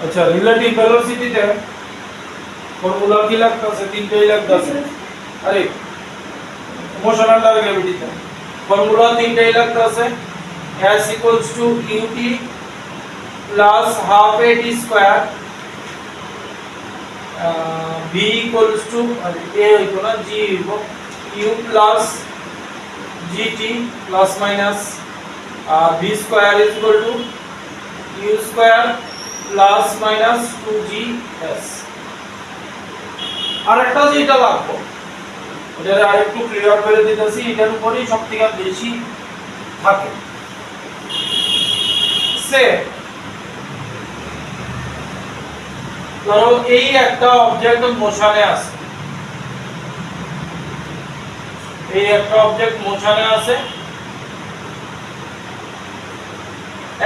अच्छा relative velocity তে formula কি লাগতেছে তিনটেই লাগতেছে আরে মোশন আন্ডার গ্র্যাভিটি তে ফর্মুলা তিনটেই লাগতেছে s ut plus half at square b equals to a হইতো না g হইবো u plus gt plus minus b square is equal to u square plus minus 2gs আরেকটা যেটা লাগবে এটা আরেকটু ক্লিয়ার করে দিতেছি এটার উপরেই সবথেকে বেশি থাকে সে ধরো এই একটা অবজেক্ট মোশনে আছে এই একটা অবজেক্ট মোশনে আছে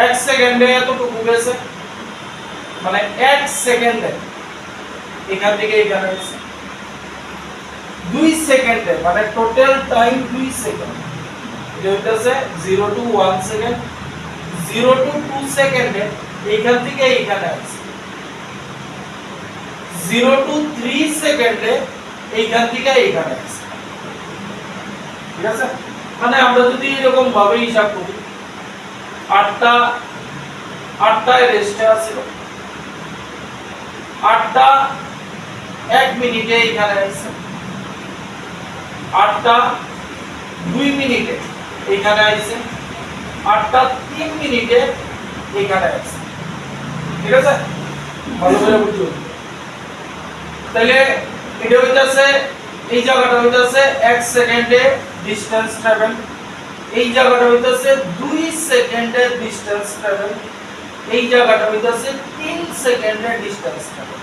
1 সেকেন্ডে এতটুকু গেছে মানে 1 সেকেন্ডে এখান থেকে এখানে আছে 2 সেকেন্ডে মানে টোটাল টাইম 2 সেকেন্ড এটা হচ্ছে 0 টু 1 সেকেন্ড 0 টু 2 সেকেন্ডে এখান থেকে এখানে আছে 0 টু 3 সেকেন্ডে এইখান থেকে এখানে আছে ঠিক আছে মানে আমরা যদি এরকম ভাবে হিসাব করি 8টায় রেস্টে আছিল 8টা 1 মিনিটে এখানে আছে 8টা 2 মিনিটে এখানে আছে 8টা 3 মিনিটে এখানে আছে ঠিক আছে ভালো করে বুঝুন তাহলে এটা হইতাছে এই জায়গাটা হইতাছে 1 সেকেন্ডে ডিসটেন্স ট্রাভেল এই জায়গাটা হইতাছে 2 সেকেন্ডে ডিসটেন্স ট্রাভেল এই জায়গাটা হইতাছে 3 সেকেন্ডে ডিসটেন্স ট্রাভেল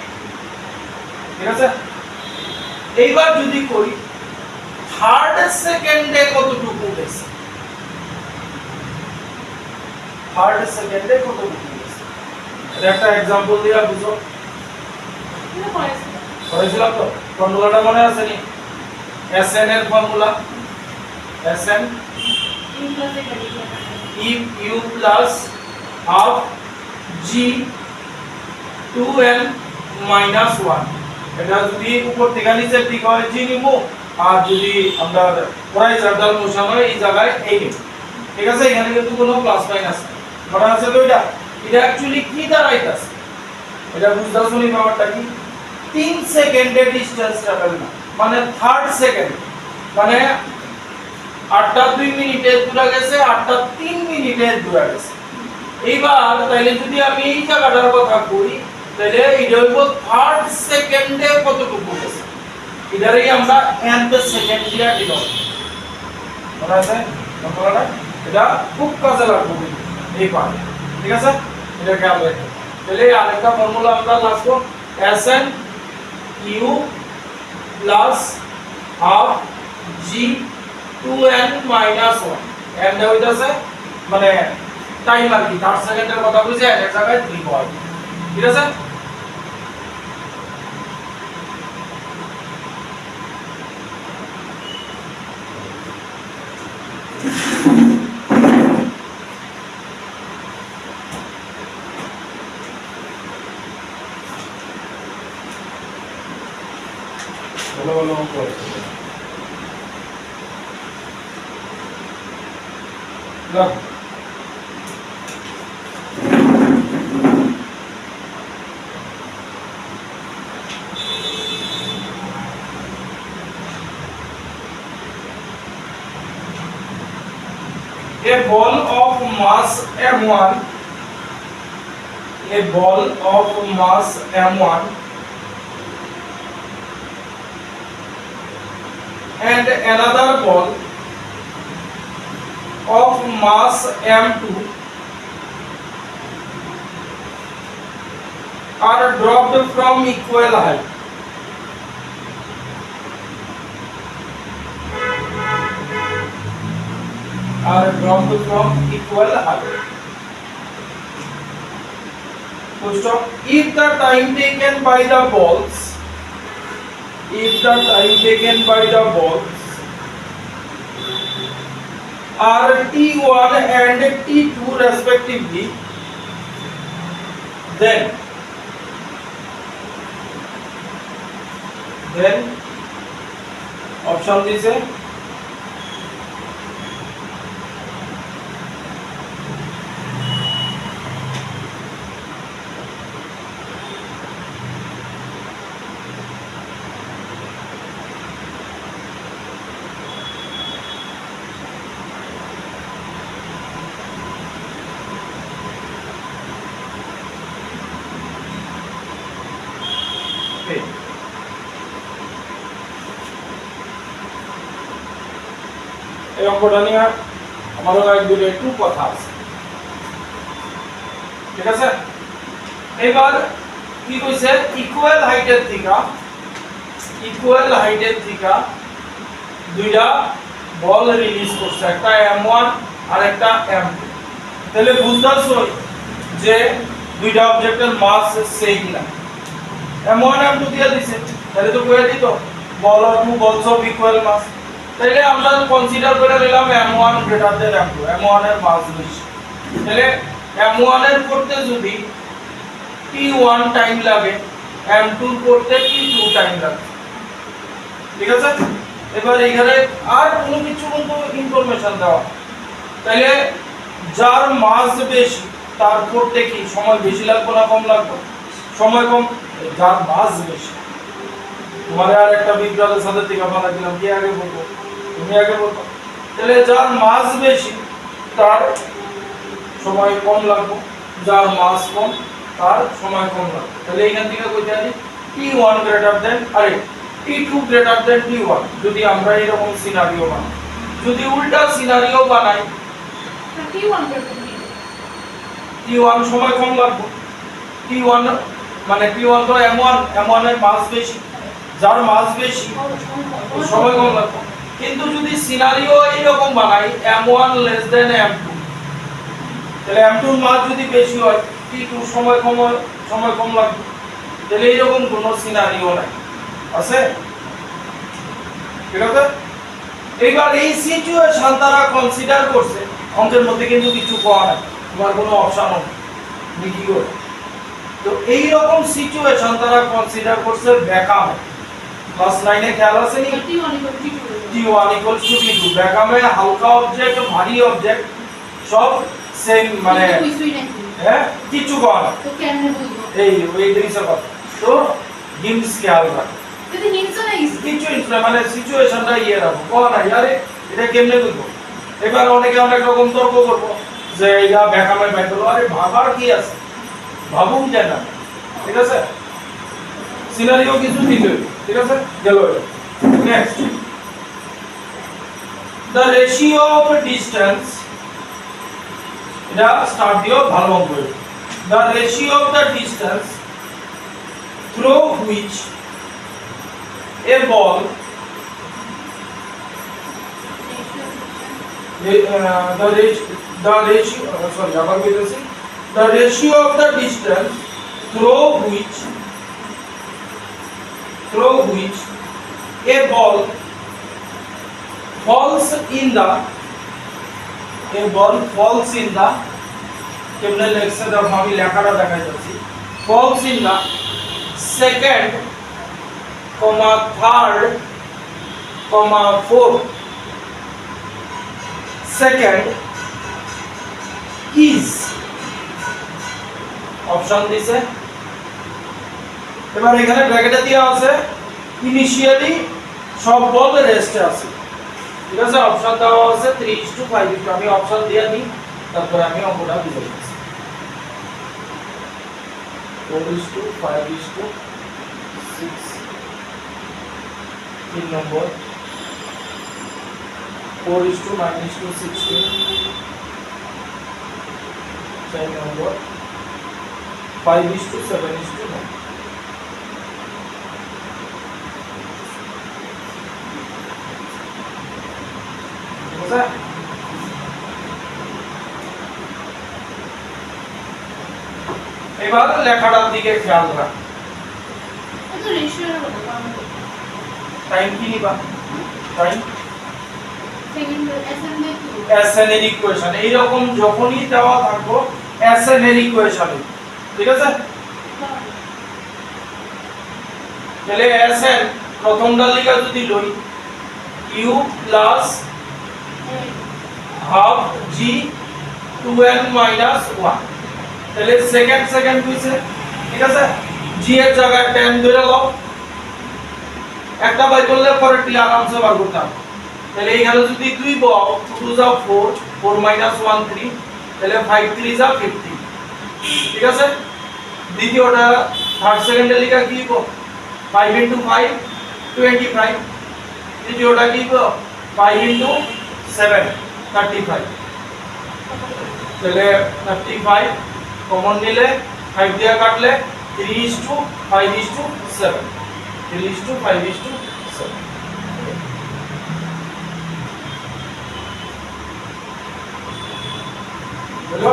ঠিক আছে এইবার যদি করি থার্ড সেকেন্ডে কতটুকু গেছে থার্ড সেকেন্ডে কতটুকু গেছে এটা একটা एग्जांपल দিয়া বুঝো পড়েছিলাম তো ফর্মুলাটা মনে আছে নি Sn এর formula Sn if u plus half g 2n minus 1 এটা যদি উপর থেকে নিচে দিক হয় g নিমু আর যদি আমরা হরাইজন্টাল মোশন হয় এই জায়গায় এই নিব ঠিক আছে এখানে কিন্তু কোনো প্লাস মাইনাস মনে আছে তো এটা অ্যাকচুয়ালি কি দাঁড়াইতাছে এটা বুঝতাছো নি ব্যাপারটা কি 3 সেকেন্ডে ডিসটেন্স ট্রাভেল না মানে থার্ড সেকেন্ড মানে 8টা 2 মিনিটে দূরে গেছে 8টা 3 মিনিটে দূরে গেছে এইবার তাইলে যদি আমি এই জায়গাটার কথা কই তাহলে এটা হইব থার্ড সেকেন্ডে কতটুকু গেছে এটারই আমরা nth সেকেন্ড দিয়া দিলাম মনে আছে বন্ধুরা এটা খুব কাজে লাগবে এই পার্ট ঠিক আছে এটা খেয়াল রাখবেন তাহলে আরেকটা ফর্মুলা আমরা লাগবো Sn u plus half g 2n minus 1 and হইতাছে মানে টাইম আর কি 3 সেকেন্ডের কথা বুঝে এর জায়গায় 3 হয় ঠিক আছে বলো বলো না a ball of mass m1 a ball of mass m1 and another ball of mass m2 are dropped from equal height So if the time taken by the balls are t1 and t2 respectively, then then option দিছে এই অঙ্কটা নিয়ে আমারও এক দুটো একটু কথা আছে, ঠিক আছে। এবার কি কইছে, ইকুয়াল হাইটের থেকে দুইটা বল রিলিজ করছে, একটা M1 আর একটা M2। তাহলে বুঝতেছো যে দুইটা অবজেক্টের মাস সেম না। M1 M2 দিয়ে দিছে, তাহলে তো কইয়া দিত বল আর টু বলস অফ ইকুয়াল মাস। তাহলে আমরা কনসিডার করে নিলাম M1 greater than M2, M1 এর মাস বেশি। তাহলে M1 এর করতে যদি T1 টাইম লাগে, M2 করতে T2 টাইম লাগে, ঠিক আছে। এবার এখানে আর কোনো কিছু কিন্তু ইনফরমেশন দেওয়া, তাহলে যার মাস বেশি তার করতে কি সময় বেশি লাগবে না কম লাগবে? সময় কম। যার মাস বেশি, তোমার আর একটা বিজ্ঞানের সাথে টিকা বানা দিলাম, কি আগে বলবো? তুমি আগে বলবো। তাহলে যার মাস বেশি তার সময় কম লাগবে, যার মাস কম তার সময় কম লাগবে। তাহলে এখান থেকে কইতে পারি T1 greater than T2 greater than T1। যদি আমরা এরকম সিনারিও বানাই, যদি উল্টা সিনারিও বানাই, T1 সময় কম লাগবে। T1 মানে T1 তো M1 এর মাস বেশি, যার মাস বেশি সময় কম লাগবে। কিন্তু যদি সিনারিও এইরকম বানাই M1 লেস দেন M2, তাহলে M2 এর মাস যদি বেশি হয় T2 সময় কম লাগবে। তাহলে এইরকম কোনো সিনারিও নাই, আছে? ঠিক আছে। এবার এই সিচুয়েশন তারা কনসিডার করছে, অঙ্কের মধ্যে কিন্তু কিছু পাওয়া নাই, তোমার কোনো অপশন নেই কি করে। তো এই রকম সিচুয়েশন তারা কনসিডার করছে ব্যাকামে। ক্লাস 9 এ খেয়াল আছে নি? T1 = T2। ব্যাকামে হালকা অবজেক্ট ভারী অবজেক্ট সব সেম, মানে হ্যাঁ কিছু পাওয়া না। তো কেমনে বুঝবো এই জিনিসের কথা? তো হিন্টস খেয়াল রাখো, যদি হিন্টস নাই কিছু মানে সিচুয়েশনটা রাখো, কোন না আরে এটা কেমনে বুঝবো। এবার অনেকে অনেক রকম তর্ক করবো যে এটা ব্যাকামে বাইর করো, আরে ভাবার কি আছে, ভাবুন কেন, ঠিক আছে। সিনারিও কিছু দিতে, ঠিক আছে। গেল। Next, the ratio of distance, এটা স্টার্ট দিও ভালো অঙ্ক। the ratio of the distance through which a ball the ratio of the distance through which a ball falls in the কেমনে লেখছে দেখো, আমি লেখাটা দেখাই যাচ্ছি। falls in the second, third, fourth second is option দিছে। এবার এখানে ব্র্যাকেটে দেওয়া আছে ইনিশিয়ালি সব বল রেস্টে আছে, ঠিক আছে। অপশন দেওয়া আছে 3:5। আমি অপশন দিয়ে দিই, তারপরে আমি অঙ্কটা বুঝাই দিচ্ছি। 4:5:6 3 নম্বর, 4:9:16 4 নম্বর, 5:7:9। এবার লেখাটার দিকে খেয়াল রাখ। টাইম কি নিবা? টাইম SN এর ইকুয়েশন এইরকম যখনই দেওয়া থাকবো SN এর ইকুয়েশন, ঠিক আছে। তাহলে SN প্রথমটা লিখা যদি লই u plus half g 2n minus 1 তাহলে সেকেন্ড হইছে ঠিক আছে g এর জায়গায় 10 ধরে নাও একটা বাই করলে পরেরটি আরামসে বার করতাম তাহলে এখানে যদি 2 বাও 2 যা 4 4 মাইনাস 1 3 তাহলে 5 3 যা 50 ঠিক আছে দ্বিতীয়টা থার্ড সেকেন্ডে লেখা কি গো 5 into 5 25 তৃতীয়টা কি গো 5 into 7 35 তাহলে 35 কমন নিলে 5 দিয়ে কাটলে 3:5:7 3:5:7 বুঝলো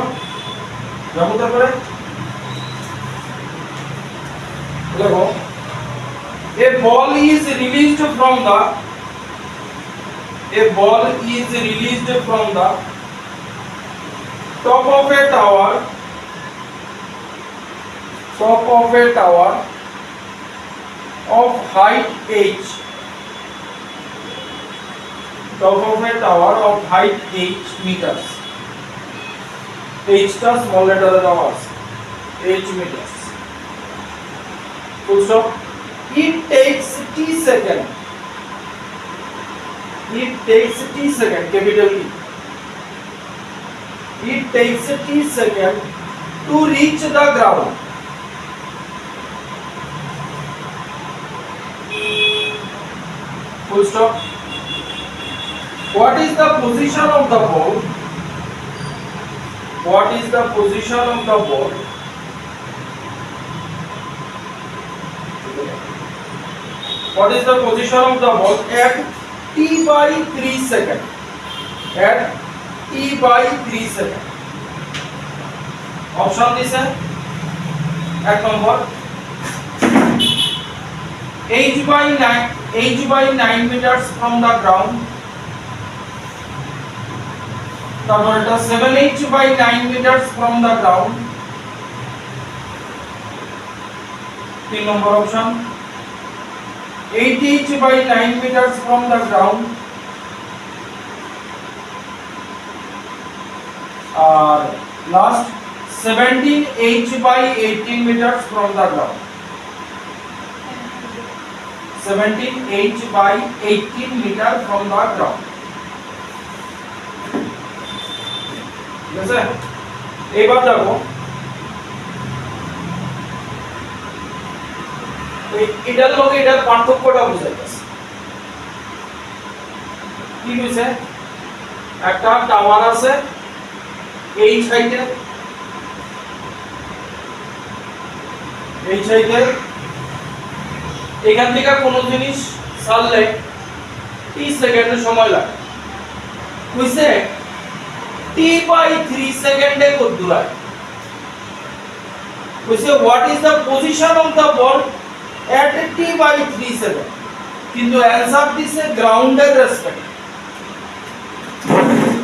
যাবো তারপরে দেখো a ball is released from the top of a tower of height h meters h টা small letter এ দেওয়া আছে h meters full stop it takes t second capital it takes t second to reach the ground full stop what is the position of the ball at t by 3 second option দিছে এক নম্বর h by 9 meters from the ground তারপর এটা 7h by 9 meters from the ground 3 number option 8h by 9 meters from the ground আর last 17h by 18 meters from the ground 17h by 18 meter from the ground ঠিক আছে এবার দেখো এটার লগে এটার পার্থক্যটা বুঝাইতেছে কি হইছে একটা টাওয়ার আছে এই সাইডে এখান থেকে কোন জিনিস ছাড়লে 30 সেকেন্ড সময় লাগে কইছে t by 3 সেকেন্ডে কত দূর হয় কইছে what is the position of the ball at t by 3 second কিন্তু অ্যানসার দিছে গ্রাউন্ডের রেসপেক্ট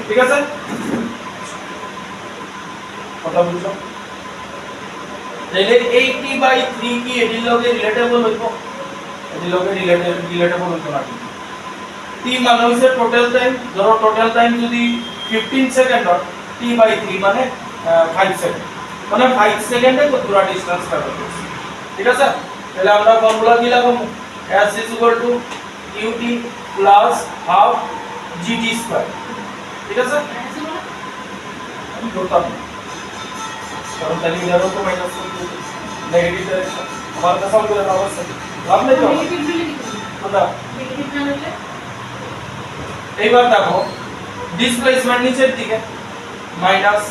ঠিক আছে কথা বুঝছো তাহলে 80 by 3 কি এটির লগে রিলেটেবল হইব এটির লগে রিলেটেবল হইতো না t মানে হইছে টোটাল টাইম ধরো টোটাল টাইম যদি 15 সেকেন্ড হয় t by 3 মানে 5 সেকেন্ড মানে 5 সেকেন্ডে কতটা ডিসটেন্স কভার করছে ঠিক আছে তাহলে আমরা ফর্মুলা কি লাগাবো s ut plus half gt square ঠিক আছে আমি করতাম কারণ তাহলে এরও তো মাইনাস করতে নেগেটিভ ডাইরেকশন আমার কাছে আমরা অবশ্যই লাভ নেই তো কথা নেগেটিভ না হলে এইবার দেখো ডিসপ্লেসমেন্ট নিচের দিকে মাইনাস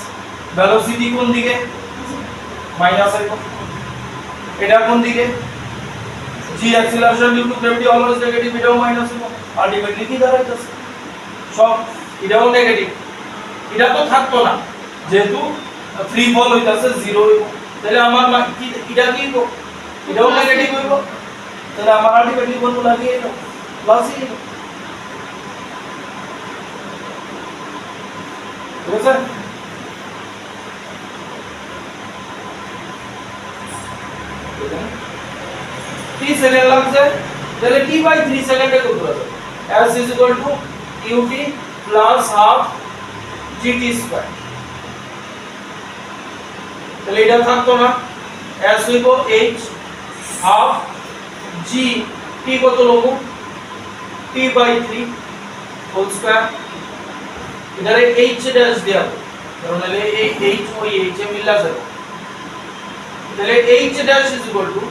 ভেলোসিটি কোন দিকে মাইনাস আইবো এটা কোন দিকে g acceleration due to gravity always negative এটাও মাইনাস হবে আলটিমেটলি কি দাঁড়াইতেছে সব এটাও নেগেটিভ এটা তো থাকতো না যেহেতু ফ্রি ফল হইতাছে 0 হইব তাহলে আমার কি এটা কি হইব এটাও নেগেটিভ হইব তাহলে আমার আলটিমেটলি কোন লাগিয়ে এলো প্লাসই ঠিক আছে टी सेकेंड লাগছে তাহলে t বাই 3 সেকেন্ডে কত হবে s is equal to ut plus half gt square তাহলে এটা থাকতো না s হইব h half g t কত লব t বাই 3 হোল স্কয়ার এটারে h ড্যাশ দেয়া কারণ এই h ওই h এ মিলা যাবে তাহলে h dash is equal to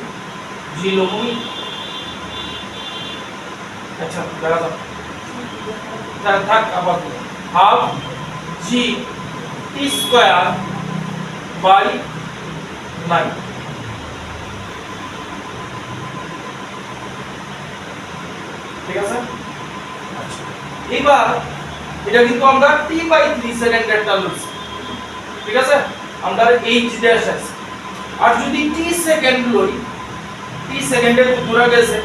g লবই अच्छा लगा था থাক আবার half g t square by 9 ঠিক আছে আচ্ছা এবার এটা কিন্তু আমরা t বাই 3 সেকেন্ডের টা লইছি ঠিক আছে আমরা h ড্যাশ আছে আর যদি t সেকেন্ড লই t সেকেন্ডের পুরো গেছে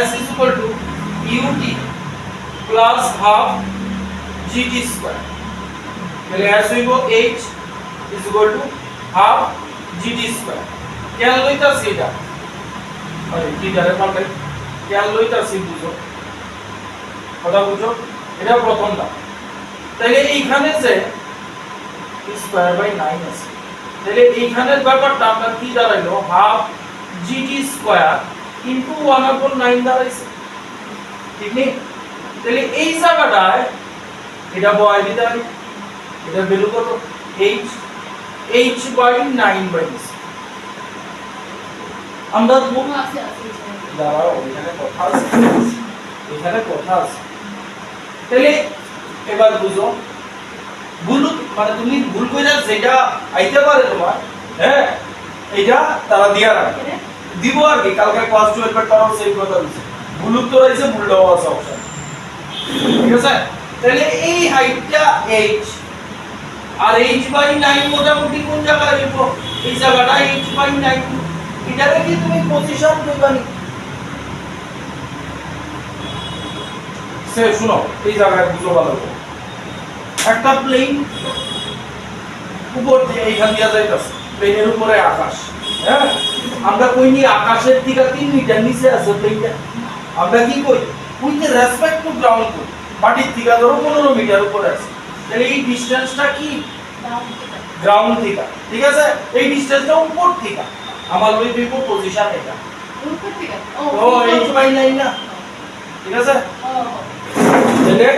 s is equal to ut plus half gt square তাহলে s হইব h is equal to half gt square কেন লইতাছি এটা আরে কি জারে পাল্টে কেন লইতাছি বুঝো কথা বুঝো এটা প্রথমটা তাহলে এইখানে যে স্কয়ার বাই 9 আছে তাহলে এইখানের ব্যাপারটা আমরা কি দাঁড়াইলো হাফ gt স্কয়ার ইনটু 1/9 দাঁড়াইছে ঠিক নেই তাহলে এই জায়গাটায় এটা বয় দিতে হবে এটা ভ্যালু কত h বাই 9 বাই আমরা দাঁড়াও এখানে কথা আছে তাহলে এবার বুঝো ভুল মানে তুমি ভুল কইরা যেটা আইতে পারে তোমার হ্যাঁ এটা তারা দিয়া রাখে দিব আর কি কালকে ক্লাস 12 এর তারাও সেই কথা বলছে ভুল উত্তর হইছে ভুল দেওয়া আছে অপশন ঠিক আছে তাহলে এই হাইটটা h আর h বাই 9 মোটামুটি কোন জায়গায় হইব এই জায়গাটা h বাই 9 এটাকে কি তুমি পজিশন কইবানি সে শুনো এই জায়গায় বুঝো ভালো করে একটা প্লেন উপর দিয়ে এইখান দিয়ে যাইতাছে প্লেনের উপরে আকাশ হ্যাঁ আমরা কইনি আকাশের থেকে 3 মিটার নিচে আছে প্লেনটা আমরা কি কই উইথ রেসপেক্ট টু গ্রাউন্ড কই মাটির থেকে ধরো 15 মিটার উপরে আছে তাহলে এই ডিসটেন্সটা কি গ্রাউন্ড থেকে ঠিক আছে এই ডিসটেন্সটা উপর থেকে আমার ওই দুই পজিশন এটা উপর থেকে ও h বাই 9 না ঠিক আছে তাহলে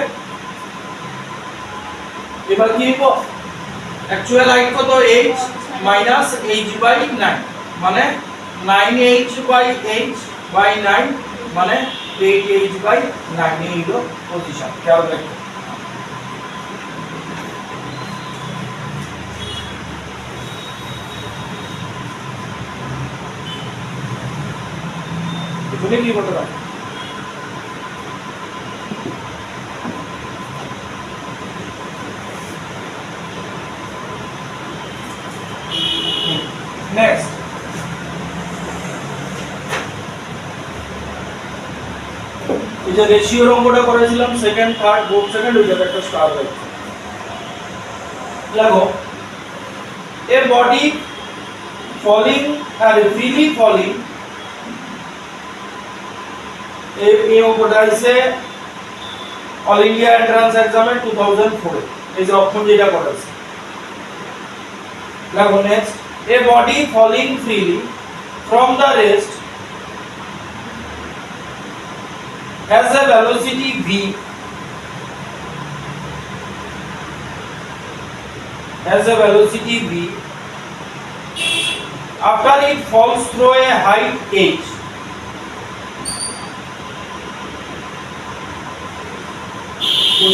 এবার কি হইব অ্যাকচুয়াল হাইট কত h মাইনাস h বাই 9 মানে 9h বাই h বাই 9 মানে 8h বাই 9 এই হলো পজিশন খেয়াল রাখো তুমি কি করতে পারো নেক্সট এই যে রেশিওর অঙ্কটা করেছিলাম সেকেন্ড থার্ড ফোর্থ সেকেন্ড ওই জায়গাটা একটা স্টার রাখো লাগো এ বডি ফলিং আর ফ্রিলি ফলিং এই অঙ্কটা হইছে অল ইন্ডিয়া এন্ট্রান্স এক্সামে 2004 এই যে অপশন যেটা করেছে লাগো next a body falling freely from the rest has a velocity v after it falls through a height h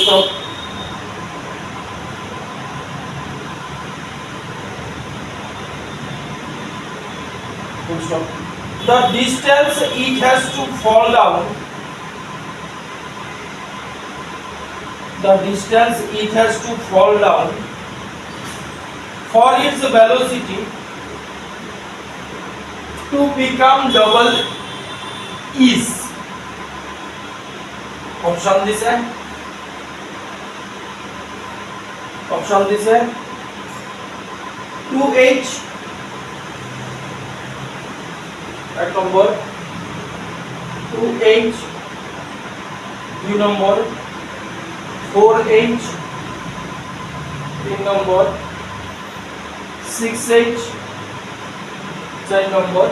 stop the distance it has to fall down for its velocity to become double is option দিছে 2h এক নম্বর 2h 2 নম্বর 4h 3 নম্বর 6h 4 নম্বর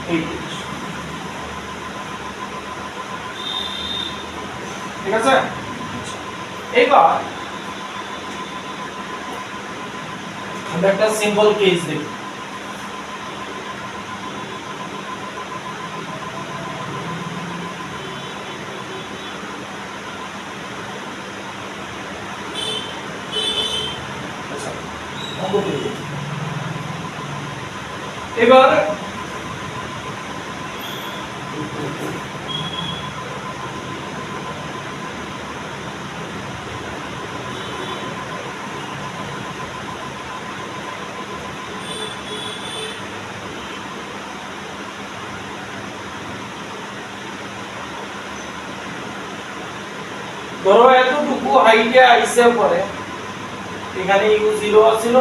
8h ঠিক আছে এবার আমরা একটা simple case দেখি এবার ধরো এতটুকু হাইটে আইসে পরে এখানে u0 আছিল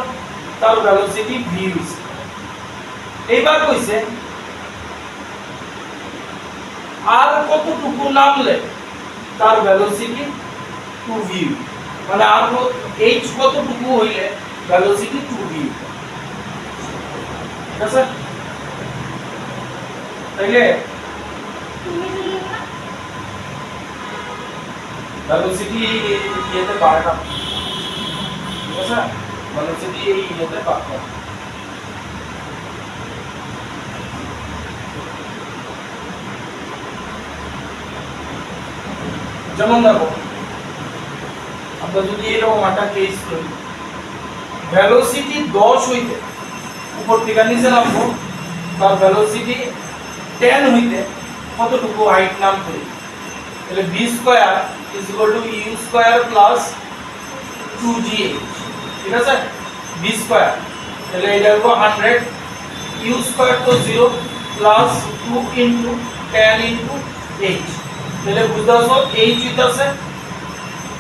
তার ভেলোসিটি v হইছে এইবার কইছে আর কতটুকু নামলে তার ভেলোসিটি 2v মানে আর h কতটুকু হইলে ভেলোসিটি 2v ঠিক আছে তাইলে ভেলোসিটি ইয়েতে পারে না ঠিক আছে ভেলোসিটি এই ইয়েতে পারে না যেমন দেখো আমরা যদি এরকম একটা কেস করি ভেলোসিটি 10 হইতে উপর থেকে নিচে নামবো তার ভেলোসিটি 10 হইতে কতটুকু হাইট নামবে তাহলে v square u square plus 2gh ঠিক আছে v স্কয়ার তাহলে এটা হবে 100 u স্কয়ার তো 0 প্লাস 2 ইনটু 10 ইনটু h তাহলে বুঝতে পারছো h হইতাছে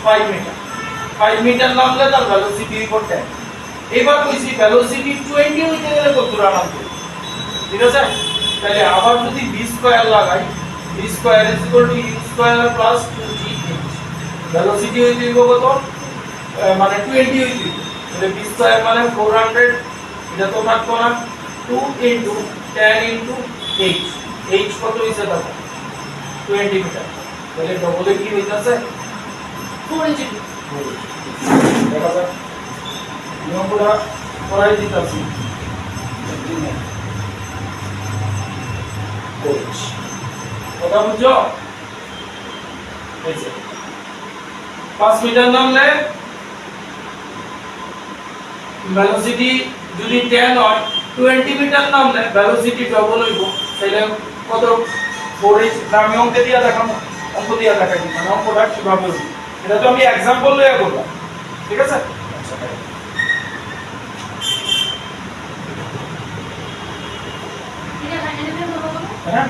5 মিটার 5 মিটার নামলে তার ভেলোসিটি হইব 10 এবার কইছি ভেলোসিটি 20 হইতে গেলে কত দূর নামবে ঠিক আছে তাহলে আবার যদি v স্কয়ার লাগাই v square u square plus 2gh velocity হইতে হইব কত মানে 20 হইতে তাহলে v স্কয়ার মানে 400 এটা তো মাত্র না 2 ইনটু 10 ইনটু h h কত হইছে দেখো 20 মিটার তাহলে ডবল কি হইতাছে 4h দেখা যায় নিয়মগুলো করাই দিতাছি কথা বুঝছো এই যে 5 মিটার নামলে ভেলোসিটি যদি 10 হয় 20 মিটার নামলে ভেলোসিটি ডবল হইব তাহলে কত 4h আমি অঙ্ক দিয়া দেখাবো অঙ্ক দিয়া দেখাই মানে অঙ্কটা কিভাবে হবে এটা তো আমি एग्जांपल লইয়া করলাম ঠিক আছে হ্যাঁ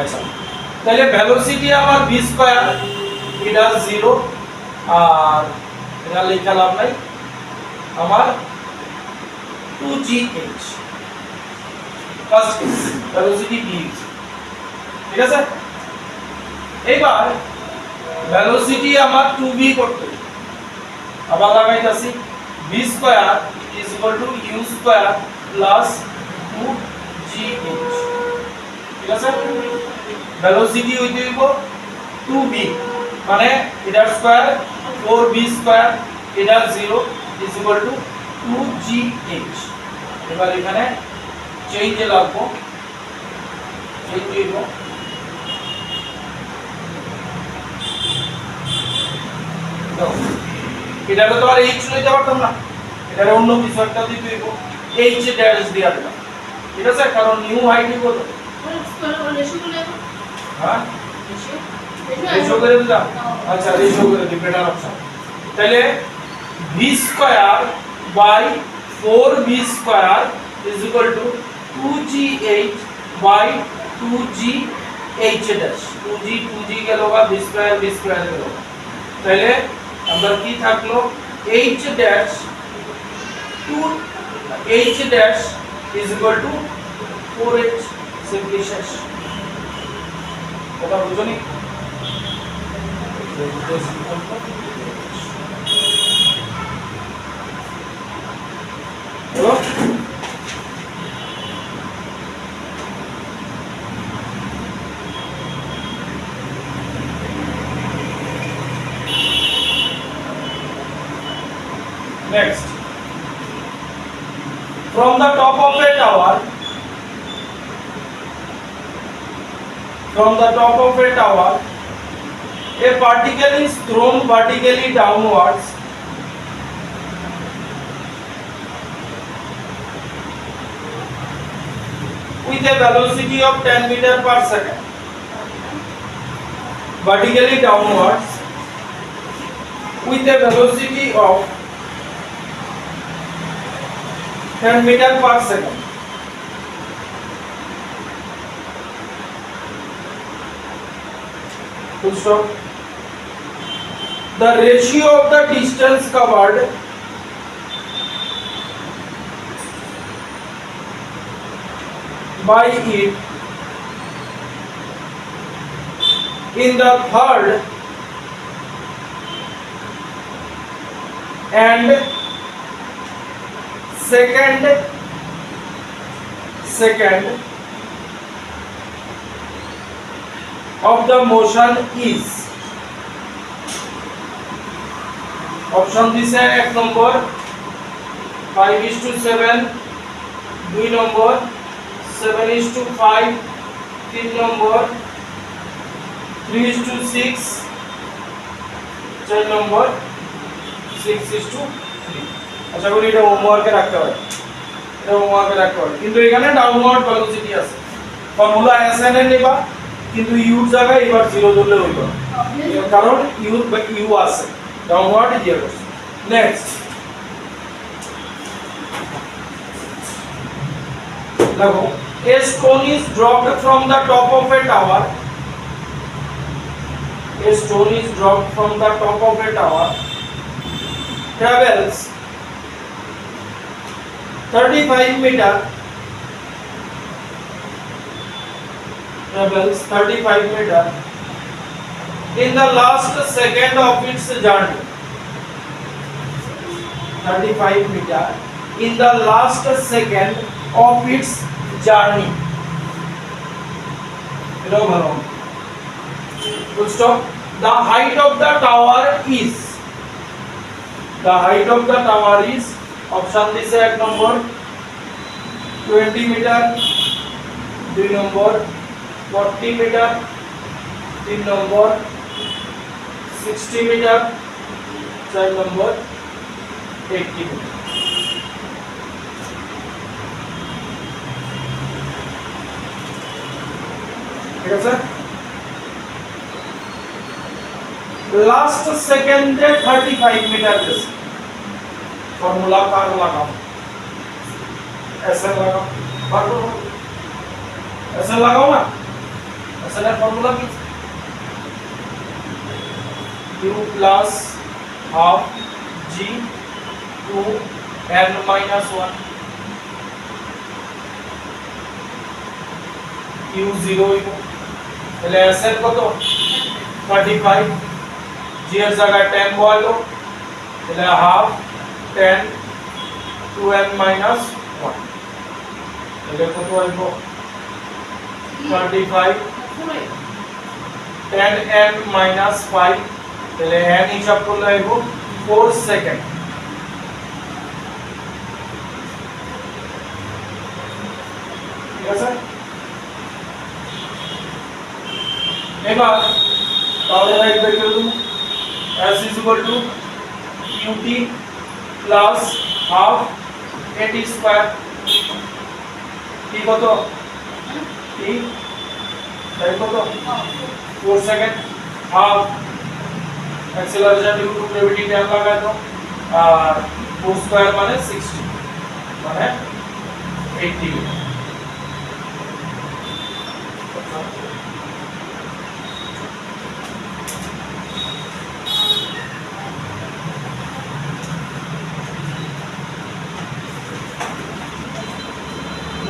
আচ্ছা তাহলে ভেলোসিটি আমার v স্কয়ার এটা 0 আর এটা লেখা লাভ নাই আমার 2gh ফার্স্ট ভেলোসিটি v ঠিক আছে এবার ভেলোসিটি আমার 2v করতে আবার লাগাইতাছি v square u square plus 2gh ঠিক আছে ভেলোসিটি হইতে হইব 2v মানে এটার স্কয়ার 4v স্কয়ার এটা 0 2gh এবার এখানে চেঞ্জে লাগবো চেঞ্জ হইব এটাকে তো আর h লইতে পারতাম না এটার অন্য কিছু একটা দিতে হইব h ড্যাশ দিয়া দিলাম ঠিক আছে কারণ নিউ হাইট কত হ্যাঁ রেশিও করে দিলাম আচ্ছা রেশিও করে দিই বেটার অপশন তাহলে v square by 4v square is equal to 2gh by 2gh dash 2g গেল বা v স্কয়ার গেল তাহলে আমরা কি থাকলো h dash 2 h dash is equal to 4h simply শেষ কথা বুঝুনি হলো next from the top of a tower a particle is thrown vertically downwards with a velocity of 10 meter per second vertically downwards with a velocity of 10 meter per second. Full stop. The ratio of the distance covered by it in the third and second of the motion is option দিছে এক নম্বর 5:7 দুই নম্বর 7:5 তিন নম্বর 3:6 চার নম্বর 6:3 আশা করি এটা হোমওয়ার্কে রাখতে হবে কিন্তু এখানে ডাউনওয়ার্ড ভেলোসিটি আছে ফর্মুলা এসএন এর নেবা কিন্তু ইউ জায়গায় এবার 0 ধরলে হইব কারণ ইউ আছে ডাউনওয়ার্ড দিয়ে করছে নেক্সট দেখো a stone is dropped from the top of a tower travels 35 meter in the last second of its journey 35 meter in the last second of its journey full stop. The height of the tower is option দিছে এক নম্বর 20 metre দুই নম্বর 40 metre তিন নম্বর 60 metre চার নম্বর 80 metre ঠিক আছে last সেকেন্ডে 35 metre দিছে formula car लगाओ ऐसे लगाओ ऐसे लगाओ ना ऐसे ना फॉर्मूला की q plus half g 2 n minus 1 q 0 তাহলে ऐसे কত 35 g এর জায়গায় 10 বলো তাহলে হাফ 10 2n minus 1 তাহলে কত হইব 35 10n minus 5 তাহলে n হিসাব করলে হইব 4 সেকেন্ড ঠিক আছে এবার তাহলে রাইট বের করে দেব s is equal to qt plus half at square t কত t তাই কত 4 second half acceleration due to gravity time লাগায় তো আর 4 স্কয়ার মানে 60 মানে 80 মিটার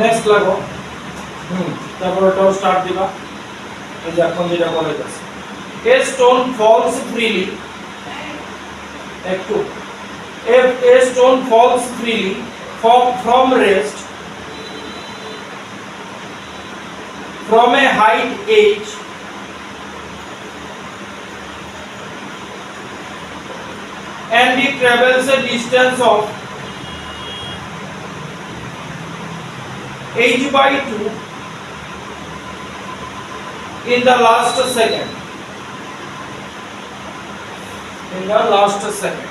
নেক্সট লাগো তারপর ওটাও স্টার্ট দিবা এই যে এখন যেটা বলে যাচ্ছে a stone falls freely একটু if a stone falls freely from rest from a height h and it travels a distance of h by 2 in the last second. In the last second.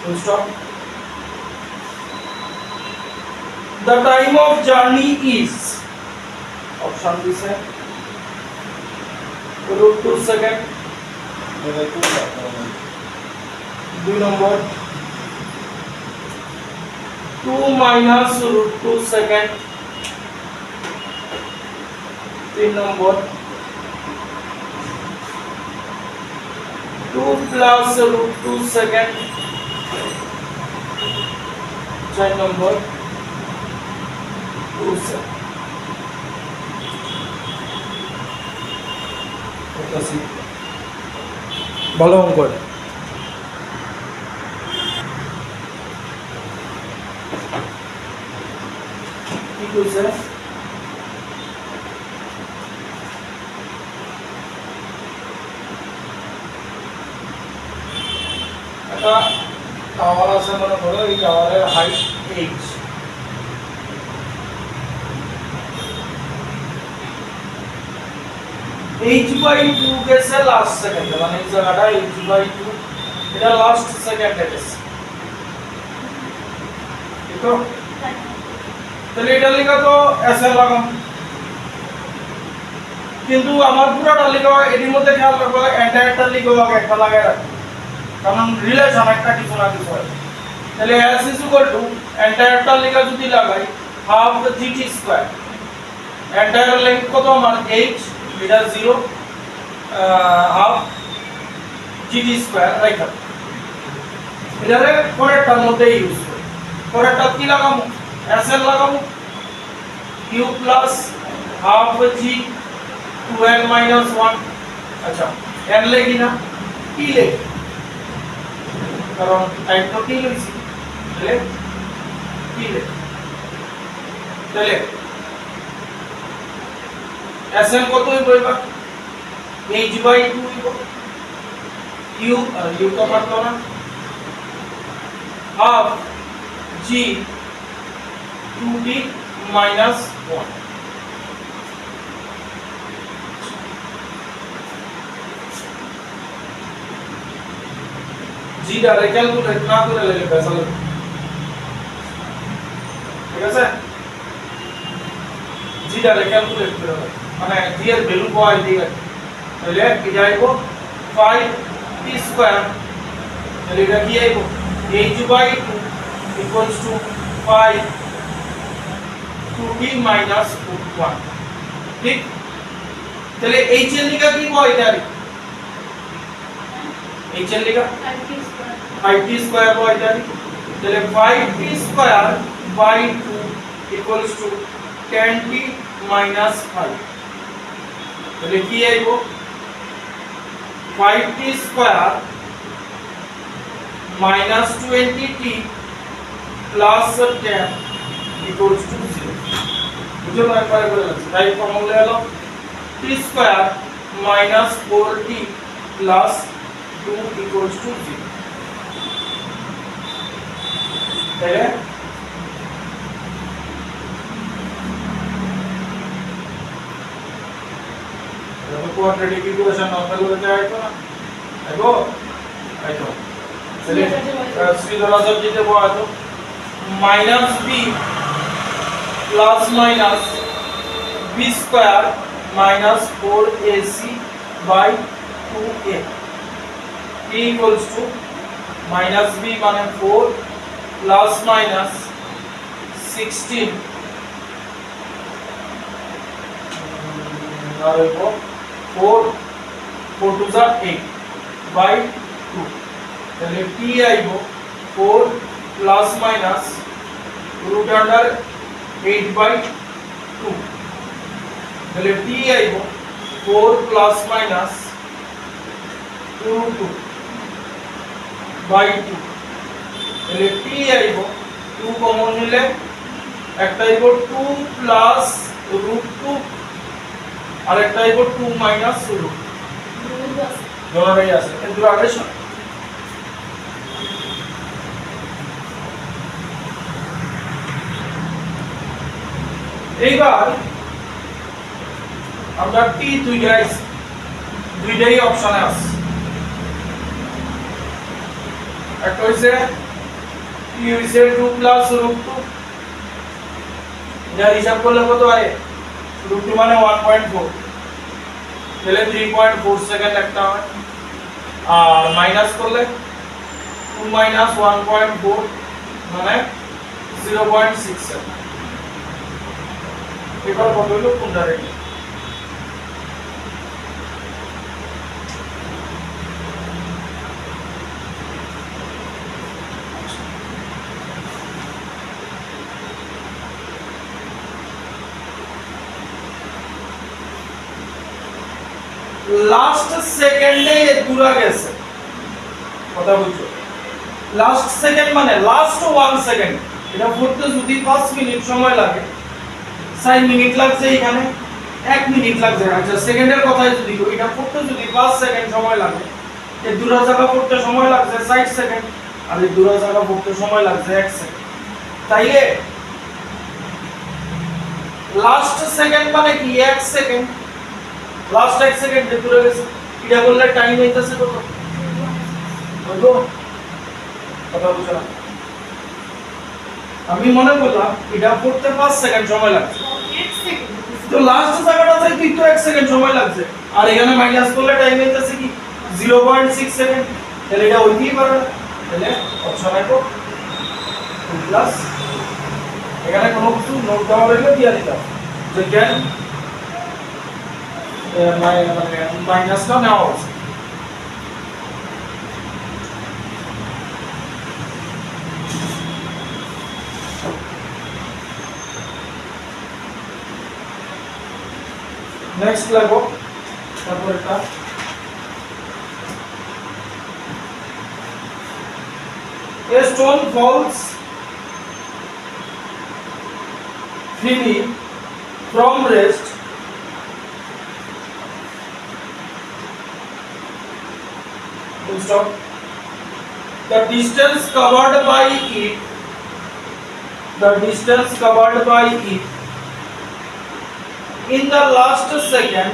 Full stop. The time of journey is option B है √2 second. 2 number 2 minus √2 second. 3 number 2 plus √2 second. 4 number 2 second. ভালো অঙ্ক এটা কি কইছে একটা tower আছে মনে করো এই টাওয়ারের হাইট h h by 2 গেছে লাস্ট সেকেন্ডে মানে এই জায়গাটা h by 2 এটা লাস্ট সেকেন্ডে গেছে ঠিক তো তাহলে এটা লেখা তো এস এর লাগাম কিন্তু আমার পুরোটা লেখা এর মধ্যে খেয়াল রাখবো এন্টায়ারটা লিখবো আগে একটা লাগায় রাখবো কারণ রিলেশন একটা কিছু না কিছু হয় তাহলে s এন্টায়ারটা লেখা যদি লাগাই half gt square entire length কত আমার h এটা 0 হাফ gt স্কয়ার রাইট এটারে পরেরটার মধ্যে ইউজ করি পরেরটা কি লাগামু s এর লাগামু q plus half g 2n minus 1 আচ্ছা n লেখি না কি লেখি কারণ টাইম তো কি লইছি তাহলে কি লেখি তাহলে Sn কত হইব এবার h by 2 হইব u তো পারতো না half g 2d minus 1 g direct calculate না করে লেলে পেছাল ঠিক আছে g ডাইরেক্ট ক্যালকুলেট করে মানে g এর ভ্যালু পাই দিই তাহলে কি যাইব 5t স্কয়ার তাহলে এটা কি আইব h by 2 equals to 5 2d minus 1 ঠিক তাহলে h এর লিখা কি হয় জানি h এর লিখা 5t স্কয়ার হয় জানি তাহলে 5t square by 2 equals to 10t minus 5 তাহলে কি আইব 5t square minus 20t plus 10 equals to 0 বুঝো না একবার করে লাগছে তাই ফর্মুলা হলো t square minus 4t plus 2 equals to 0 তাহলে কোয়াড্রেটিক ইকুয়েশন নরমাল হয়ে যায় তো না দেখো আইতো তাহলে শ্রীধরা সব যেতে বলা তো minus b plus minus b square minus 4ac by 2a t equals to minus b মানে 4 প্লাস মাইনাস 16 আর 4 4 to the 8 by 2 তাহলে t আইবো 4 প্লাস মাইনাস root under 8/2 তাহলে t আইব 4 প্লাস মাইনাস 2 বাই 2 তাহলে t আইব 2 কমন নিলে একটা আইব 2 প্লাস √2 আর একটা আইব 2 মাইনাস √2 ধরাই আছে কিন্তু আগে এইবার আমরা টি দুইটাই অপশনে আছে একটা হইছে টি হইছে 2 প্লাস √2 যার হিসাব করলে কত হয় √2 মানে 1.4 তাহলে 3.4 সেকেন্ড একটা হয় আর মাইনাস করলে 2 মাইনাস 1.4 মানে 0.67 এবার কত হলো কোনটা রেখে লাস্ট সেকেন্ডে দূরা গেছে কথা বুঝছো লাস্ট সেকেন্ড মানে লাস্ট 1 সেকেন্ড এটা করতে যদি 5 মিনিট সময় লাগে 4 মিনিট লাগছে এখানে 1 মিনিট লাগছে আচ্ছা সেকেন্ডের কথাই যদি কই এটা করতে যদি 5 সেকেন্ড সময় লাগে এই দূরা জায়গা করতে সময় লাগছে 60 সেকেন্ড আর এই দূরা জায়গা করতে সময় লাগছে 1 সেকেন্ড তাইলে লাস্ট সেকেন্ড মানে কি 1 সেকেন্ড লাস্ট 1 সেকেন্ড দূরে গেছে এটা বললে টাইম হইতাছে কত বুঝো কথা বুঝো না আমি মনে করলাম এটা করতে 5 সেকেন্ড সময় লাগছে 1 সেকেন্ড তো লাস্ট জায়গাটা থেকে তো 1 সেকেন্ড সময় লাগছে আর এখানে মাইনাস করলে টাইম হইতাছে কি 0.6 সেকেন্ড তাহলে এটা হইতেই পারে না তাহলে অপশন আইবো 2 প্লাস এখানে কোনো কিছু নোট দেওয়া হলে দিয়া দিতাম যে কেন মাইনাসটা নেওয়া হচ্ছে নেক্সট লাগো তারপর এটা a stone falls freely from rest full stop the distance covered by it in the last second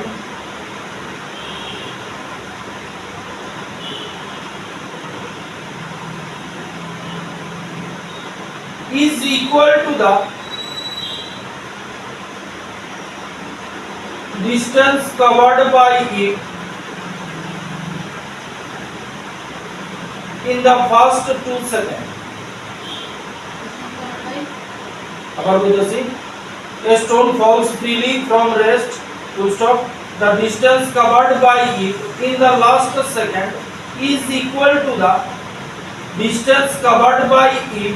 is equal to the distance covered by it in the first 2 seconds. আবার বলতেছি a stone falls freely from rest full stop the distance covered by it in the last second is equal to the distance covered by it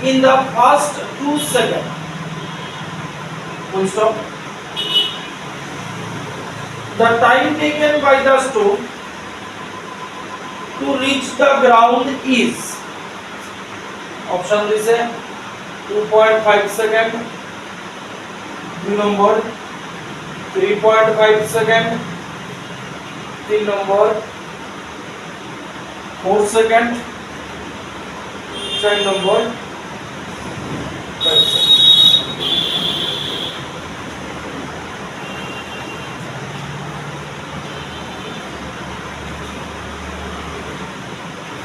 in the first 2 seconds full stop the time taken by the stone to reach the ground is option this is 2.5 second 2 number 3.5 second 3 number 4 second 10 number 5 second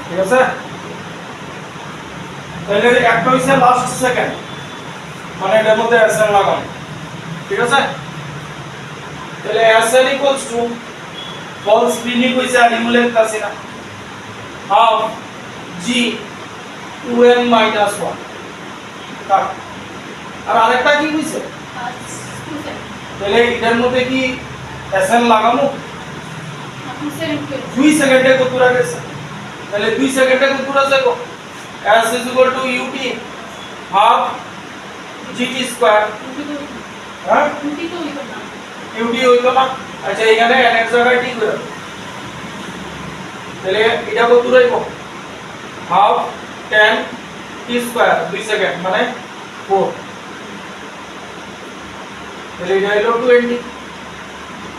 ঠিক আছে তাহলে একটা হইছে last second মানে এর মধ্যে SN লাগানো ঠিক আছে তাহলে SN equals to falls freely কইছে আর ইমুলেট আছে না হাফ জি 2n - 1 কাট আর আরেকটা কি কইছে তাহলে এটার মধ্যে কি এসএন লাগামু 2 সেকেন্ডে কত দূর গেছে তাহলে 2 সেকেন্ডে কত দূর যাবো s = ut half GT square হ্যাঁ QT হইতো না আচ্ছা এখানে n এর জায়গায় t করে তাহলে এটা কত রইব half tan t square 2 second মানে 4 তাহলে এটা হলো 20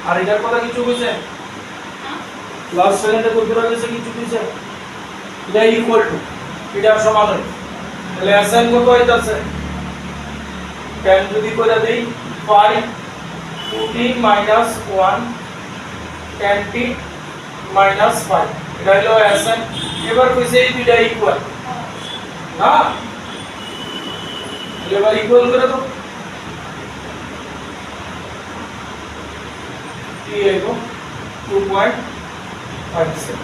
আর এটার কথা কিছু বুঝছেন লাস্ট সেকেন্ডে কত দূর গেছে কিছু বুঝছেন এটা ইকুয়াল টু এটা সমান হয় তাহলে SN কত হইতাছে tan যদি করে দেই 5 2t - 1 tan t - 5 এটা হলো SN এবার কইছে এই দুইটা ইকুয়াল না এবার ইকুয়াল করে দাও t এগো 2.57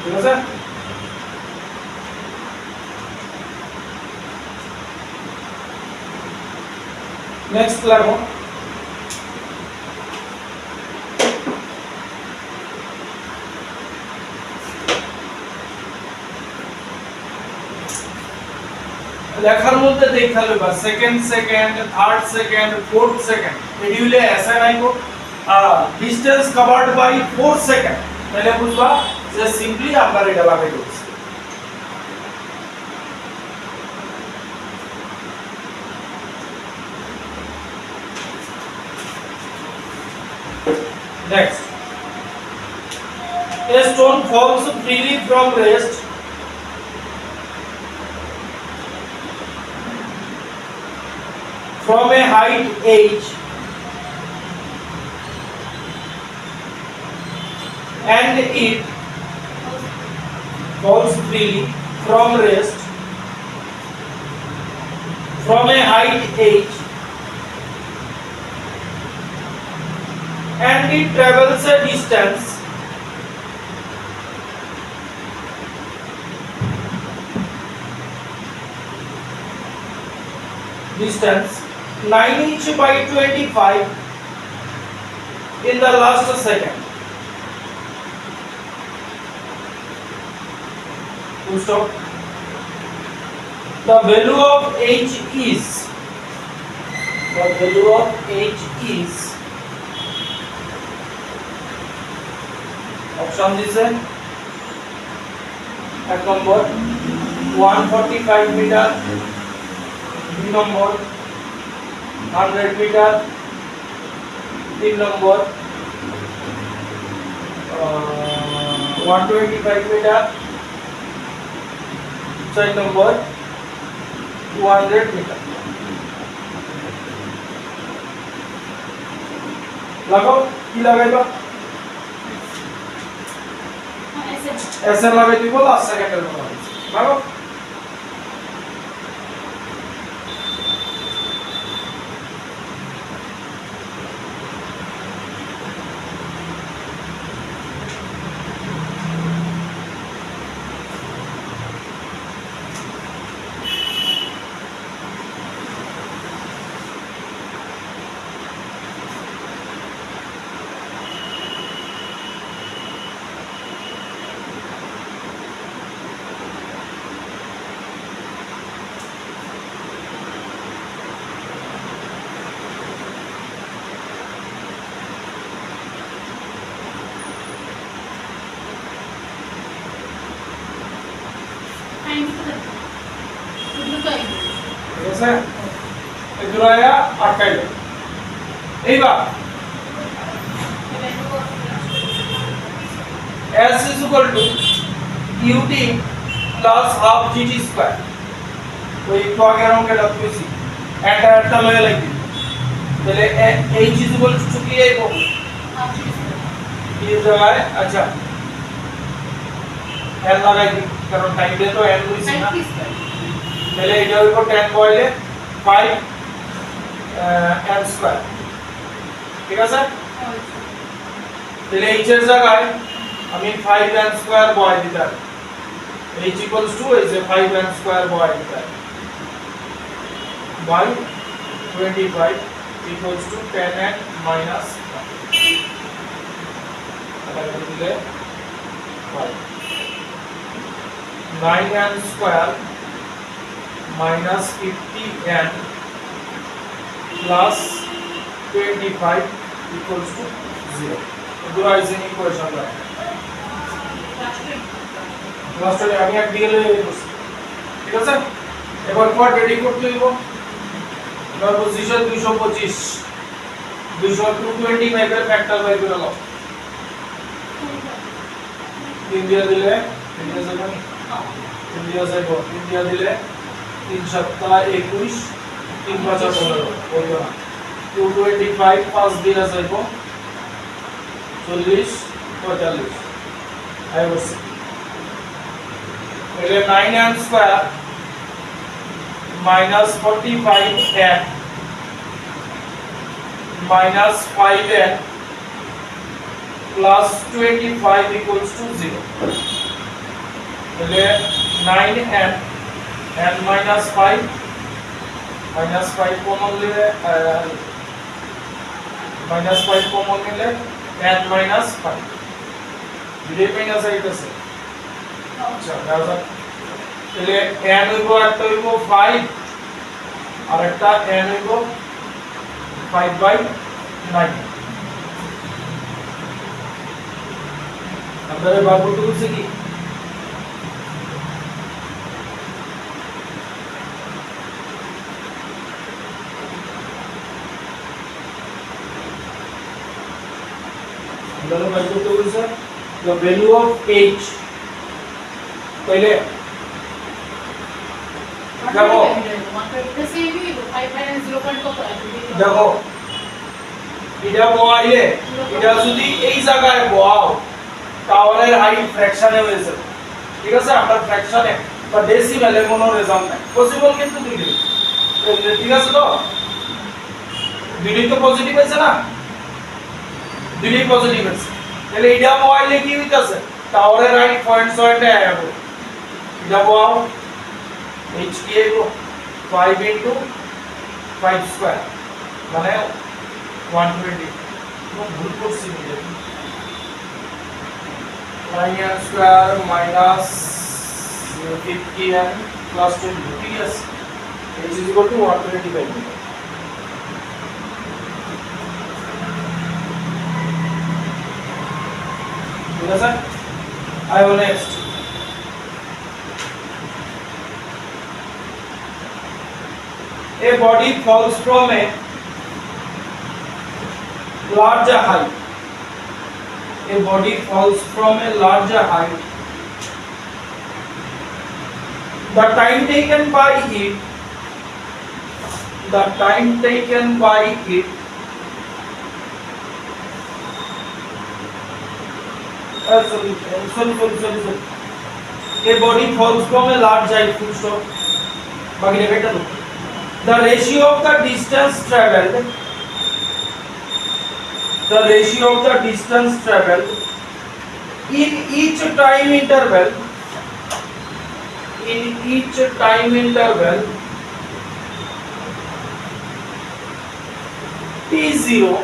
ঠিক আছে নেক্সট লাগো লেখার মধ্যে দেখতে হবে বা second third second fourth second AD হইলে এসআই আইবো ডিসটেন্স কভারড বাই 4 সেকেন্ড তাহলে বুঝবা যে সিম্পলি আমরা এটা লাগাই দিচ্ছি next a stone falls freely from rest from a height h and it falls freely from rest from a height h and it travels a distance distance 9 inch by 25 in the last second. Full stop. The value of h is option দিছে এক নম্বর 145 metre দুই নম্বর 100 metre তিন নম্বর 125 metre চার নম্বর 200 metre লাগাও কি লাগাইবা SN লাগাই দিব last সেকেন্ডের মতো লাগাও ঠিক আছে এগুলায়া আটকাইলো এইবার s is equal to ut plus half gt square ওই একটু আগের অঙ্কটা পেয়েছি একটা লয়ে লাগবে তাহলে h is equal to কি আইবো এই জায়গায় আচ্ছা n লাগাই দিই কারণ টাইম দিয়ে তো n হইছে না তাহলে এটা হইবো 10 বইলে 5 n স্কয়ার ঠিক আছে তাহলে h এর জায়গায় আমি 5n স্কয়ার বয় দিতাম h equals to is a 5n square বয় দিতাম by 25 equals to 10n minus 1 কাটাকাটি দিলে 5 9n square minus 50n plus 25 equals to 0. Deriving equation right. Last time আমি এক দিকে লয়ে গেছি ঠিক আছে এবার কোয়াড্রেটিক করতে হইব এবার পজিশন 225 225 এর ফ্যাক্টর বাই করে নাও 3 দিয়ে দিলে 3 দিয়ে যাবে 3 দিয়ে যাবে 3 দিয়ে দিলে 3 সপ্তাহ 21 3 বছর 15 বলবো না 225 পাঁচ দিয়ে যাইব 40 45 আই বসে એટલે 9n square minus 45n minus 5n plus 25 equals to 0 એટલે 9n n minus 5 common নিলে minus 5 common নিলে n minus 5 দুটোই মাইনাস আইতেছে আচ্ছা দাদা তাহলে n হইবো একটা হইবো 5 আর একটা n হইবো 5/9 আপনারা বার করতে বলছে কি আপনারা বার করতে বলছে the value of h पहले देखो দেখো এটা বয়াইলে এটা যদি এই জায়গায় বয়াও টাওয়ারের হাইট ফ্র্যাকশনে হয়েছে ঠিক আছে আমরা ফ্র্যাকশনে বা ডেসিমেলে কোনো রেজাল্ট নাই পসিবল কিন্তু দুইটাই ঠিক আছে তো দুইটাই তো পজিটিভ আছে না দুইটাই পজিটিভ আছে তাহলে এটা বয়াইলে কি হইতাছে টাওয়ারের হাইট 0.7 আইবো এটা বয়াও h কি আইবো 5 into 5 স্কয়ার মানে 120 নো ভুল করছি না 9n square minus 50n plus 20 ঠিক আছে h is equal to 125 ঠিক আছে I will next a body falls from a larger height a body falls from a larger height the time taken by it sorry. A body falls from a large height full stop बाकी बेटा दो the ratio of the distance traveled in each time interval t0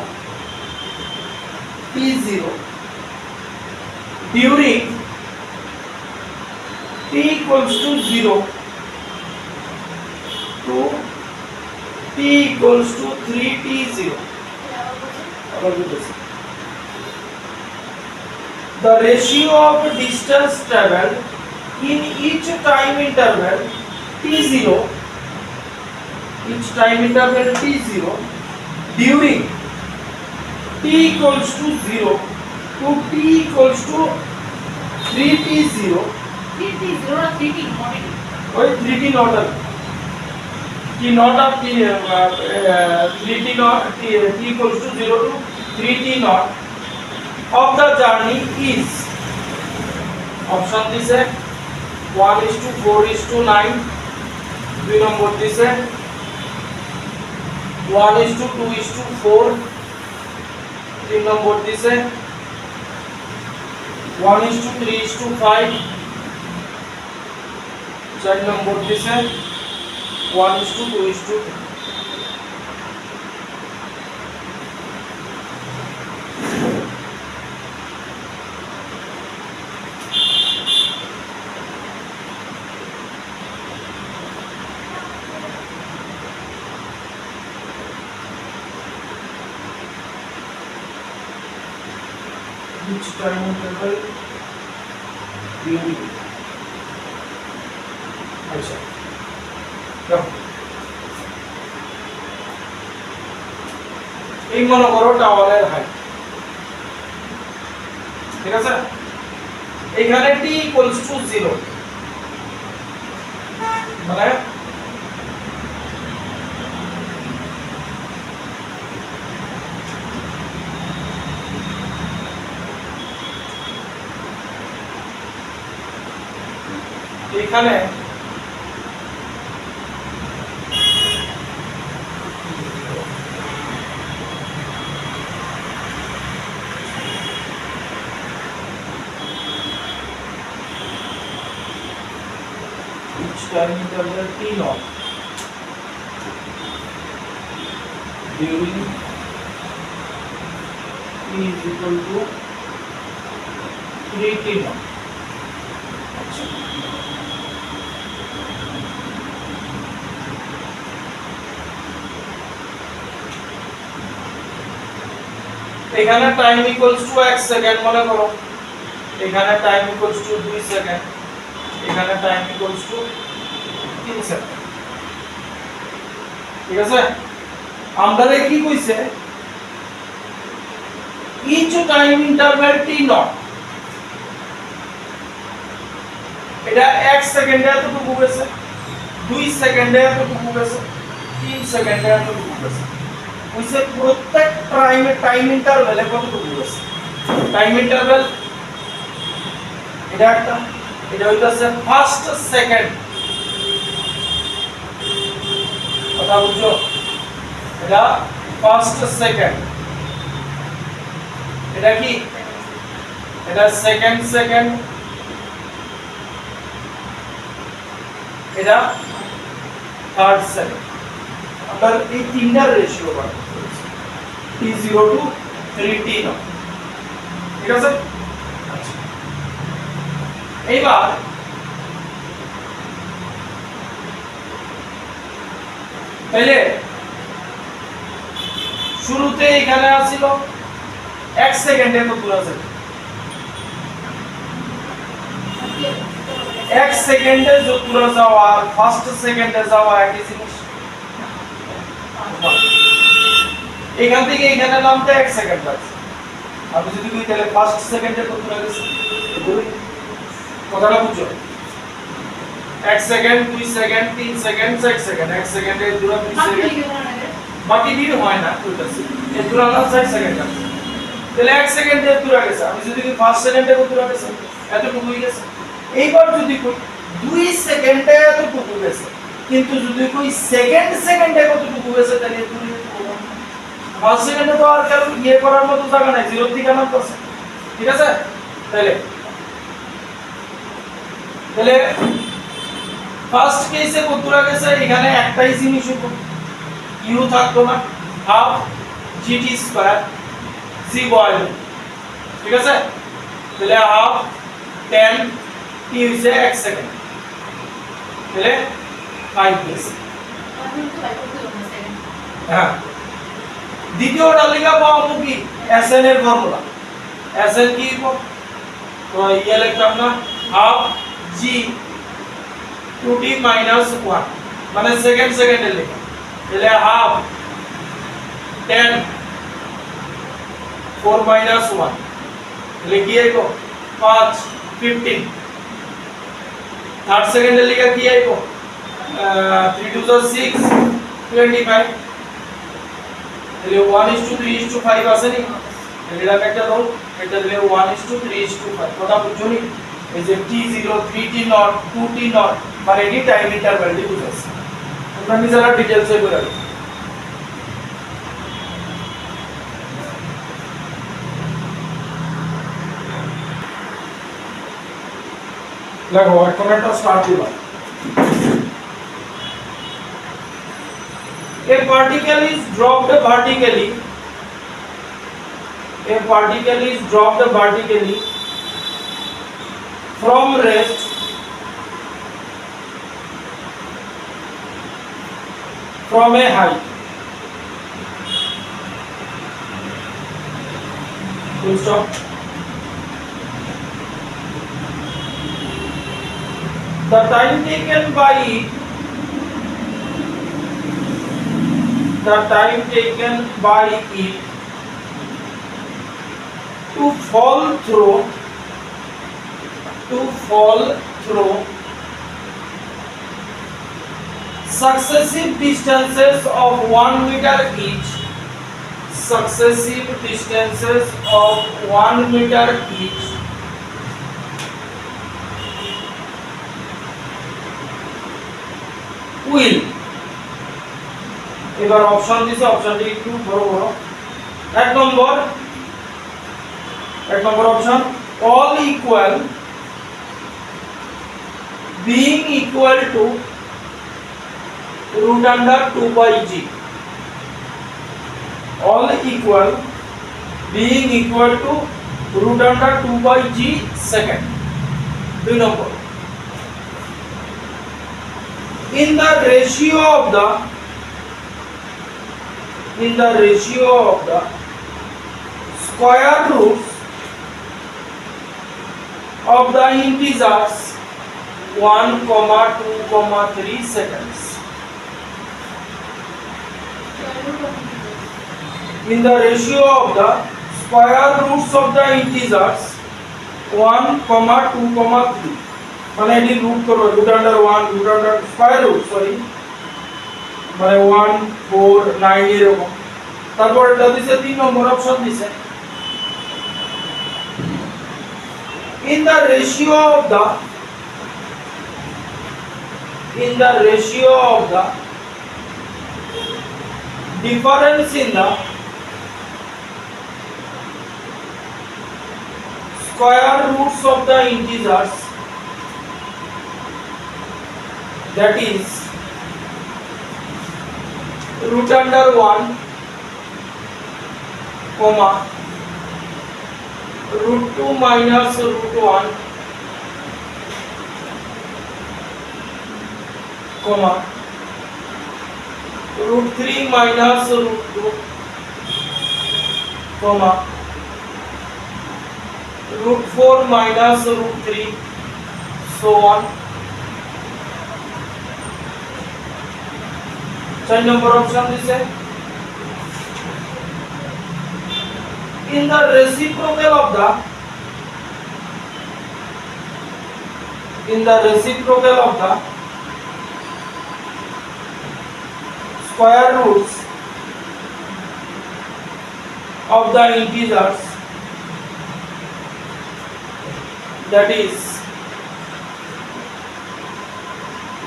during t equals to 0 to t equals to 3t0 the ratio of distance traveled in each time interval t0 during t equals to 0 to t equals to 3t0 or 3t ওই 3t not t not of t 3t not t equals to 0 to 3t not of the journey is option দিছে 1:4:9 দুই নম্বর দিছে 1:2:4 তিন নম্বর দিছে 1:3:5 চার নম্বর দিছে 1:2:2 1:3:5 which time interval during আচ্ছা দেখো এই মনে করো টাওয়ারের হাইট ঠিক আছে এখানে t equals to 0 মানে এখানে time interval t naught during t is equal to 3 t naught এখানে টাইম ইকুয়ালস টু 1 সেকেন্ড মনে করো এখানে টাইম ইকুয়ালস টু 2 সেকেন্ড এখানে টাইম ইকুয়ালস টু 3 সেকেন্ড ঠিক আছে আমাদের কি কইছে each time interval t naught এটা 1 সেকেন্ডে এতটুকু গেছে 2 সেকেন্ডে এতটুকু গেছে 3 সেকেন্ডে এতটুকু গেছে কইছে প্রত্যেক টাইম ইন্টারভ্যালে কতটুকু গেছে টাইম ইন্টারভ্যাল এটা একটা এটা হইতাছে ফার্স্ট সেকেন্ড কথা বুঝছো এটা ফার্স্ট সেকেন্ড এটা কি এটা সেকেন্ড সেকেন্ড এটা থার্ড সেকেন্ড আমরা এই তিনটার ratio bar t0 to 3t নাও ঠিক আছে এইবার তাহলে শুরুতে এখানে আসছিল 1 সেকেন্ডে তো পুরো আছে 1 সেকেন্ডে যতদূর যাওয়া আর ফার্স্ট সেকেন্ডে যাওয়া একই জিনিস এখান থেকে এখানে নামতে 1 সেকেন্ড লাগছে আমি যদি কই তাহলে ফার্স্ট সেকেন্ডে কতদূর গেছে কথাটা বুঝছো 1 সেকেন্ড 2 সেকেন্ড 3 সেকেন্ড 6 সেকেন্ড 1 সেকেন্ডে দূর 2 সেকেন্ড বাকি দিন হয় না কইতাছি এর দূর না 6 সেকেন্ড আছে তাহলে 1 সেকেন্ডে দূর গেছে আমি যদি কই ফার্স্ট সেকেন্ডে কতদূর গেছে এতটুকু হয়ে গেছে এইবার যদি কই 2 সেকেন্ডে এতটুকু গেছে কিন্তু যদি কই সেকেন্ডে কতটুকু গেছে তাহলে তুমি ফার্স্ট সেকেন্ডে তো আর কারণ ইয়ে করার মতো জায়গা নাই জিরো থেকে নামতেছে ঠিক আছে তাহলে ফার্স্ট কেসে কতদূর গেছে এখানে একটাই জিনিস ইউ থাকতো না half gt square c volume ঠিক আছে তাহলে হাফ 10 t হইছে 1 সেকেন্ড তাহলে 5 গেছে হ্যাঁ দ্বিতীয়টা লিখা পাবো কি sn এর ফর্মুলা sn কি তো ইয়ে লিখতাম না হাফ g 2t - 1 মানে সেকেন্ডে লেখা তাহলে হাফ 10 4 - 1 লিখিয়ে গো 5 15 থার্ড সেকেন্ডে লেখা কি আইবো 3 2 6 25 তাহলে 1:3:5 আছে নি এটা একটা দাও এটা দিলে 1:3:5 কথা বুঝছো নি এই যে t0 3t not 2t not মানে এই টাইম ইন্টারভ্যাল দি বুঝাইছে তোমরা নিজেরা ডিটেইলসে করে রাখো লাগো এখন একটা স্টার্ট দিবা A particle is dropped vertically. A particle is dropped vertically from rest from a height. Full stop. the time taken by it, the time taken by it to fall through successive distances of 1 meter each, successive distances of 1 meter each, will, এবার option দিছে, অপশনটি একটু বড় বড়। এক নম্বর option, all equal, being equal to root under 2 by g, all equal, being equal to root under 2 by g second। 2 number, in the ratio of the square roots of the integers 1, 2, 3 seconds, in the ratio of the square roots of the integers 1, 2, 3, মানে এটি root করব, root under 1, root under square root, sorry, মানে 1, 4, 9 এরকম। তারপর এটা দিছে 3 number option দিছে, in the ratio of the difference in the square roots of the integers, that is root under 1, comma root 2 minus root 1, comma root 3 minus root 2, comma root 4 minus root 3, so on। 4 number option দিছে, in the reciprocal of the square roots of the integers, that is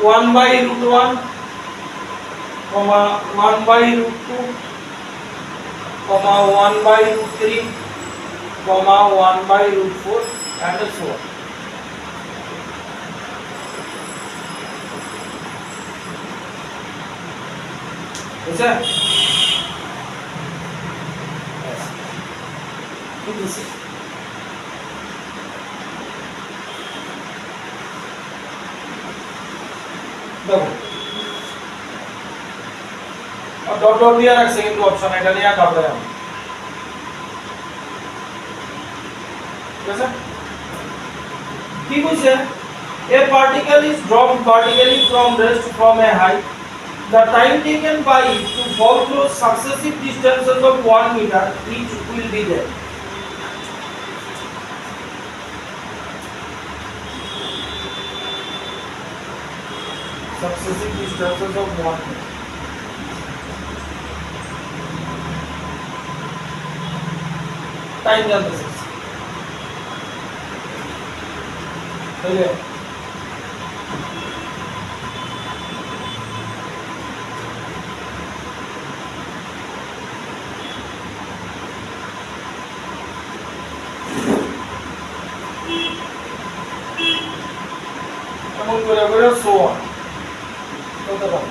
1 by root 1, comma 1 by root 2, comma 1 by root 3, comma 1 by root 4, and so on। বুঝছেন? কি দিছি? দেখো dot dot দিয়ে রাখছে কিন্তু option, এটা নিয়ে কাটবে আমি, ঠিক আছে? কি কইছে, a particle is dropped vertically from rest from a height, the time taken by it to fall through successive distances of 1 meter each will be there। Successive distances of 1 meter, time জানতে চাইছি, তাইলে এমন করে so on করতে পারি।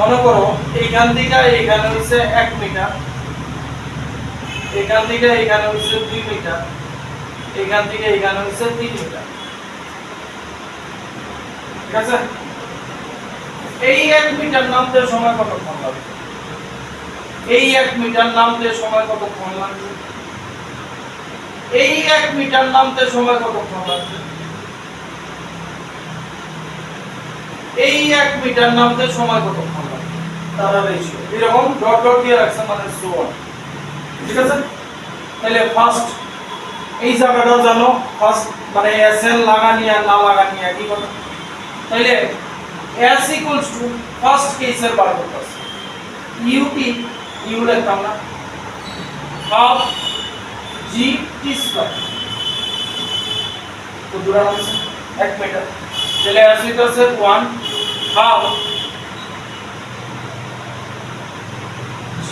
মনে করো এইখান থেকে এখানে হচ্ছে 1 মিটার, এখান থেকে এখানে হচ্ছে 2 মিটার, এখান থেকে এখানে হচ্ছে 3 মিটার। ঠিক আছে? এই 1 মিটার নামতে সময় কতক্ষণ লাগবে? এই 1 মিটার নামতে সময় কতক্ষণ লাগবে? এই 1 মিটার নামতে সময় কতক্ষণ লাগবে? এই 1 মিটার নামতে সময় কতক্ষণ লাগবে? তারা রেশিও এরকম ডট ডট দিয়ে রাখছে মানে সো অন। ঠিক আছে? তাহলে ফার্স্ট এই জায়গাটা জানো, ফার্স্ট মানে এসএন লাগানি আর না লাগানি একই কথা। তাহলে s equals to ফার্স্ট কেসের বার করতেছে ut u লিখতাম না হাফ g t স্কয়ার তো দূরা হচ্ছে 1 মিটার। তাহলে s equals to 1 half g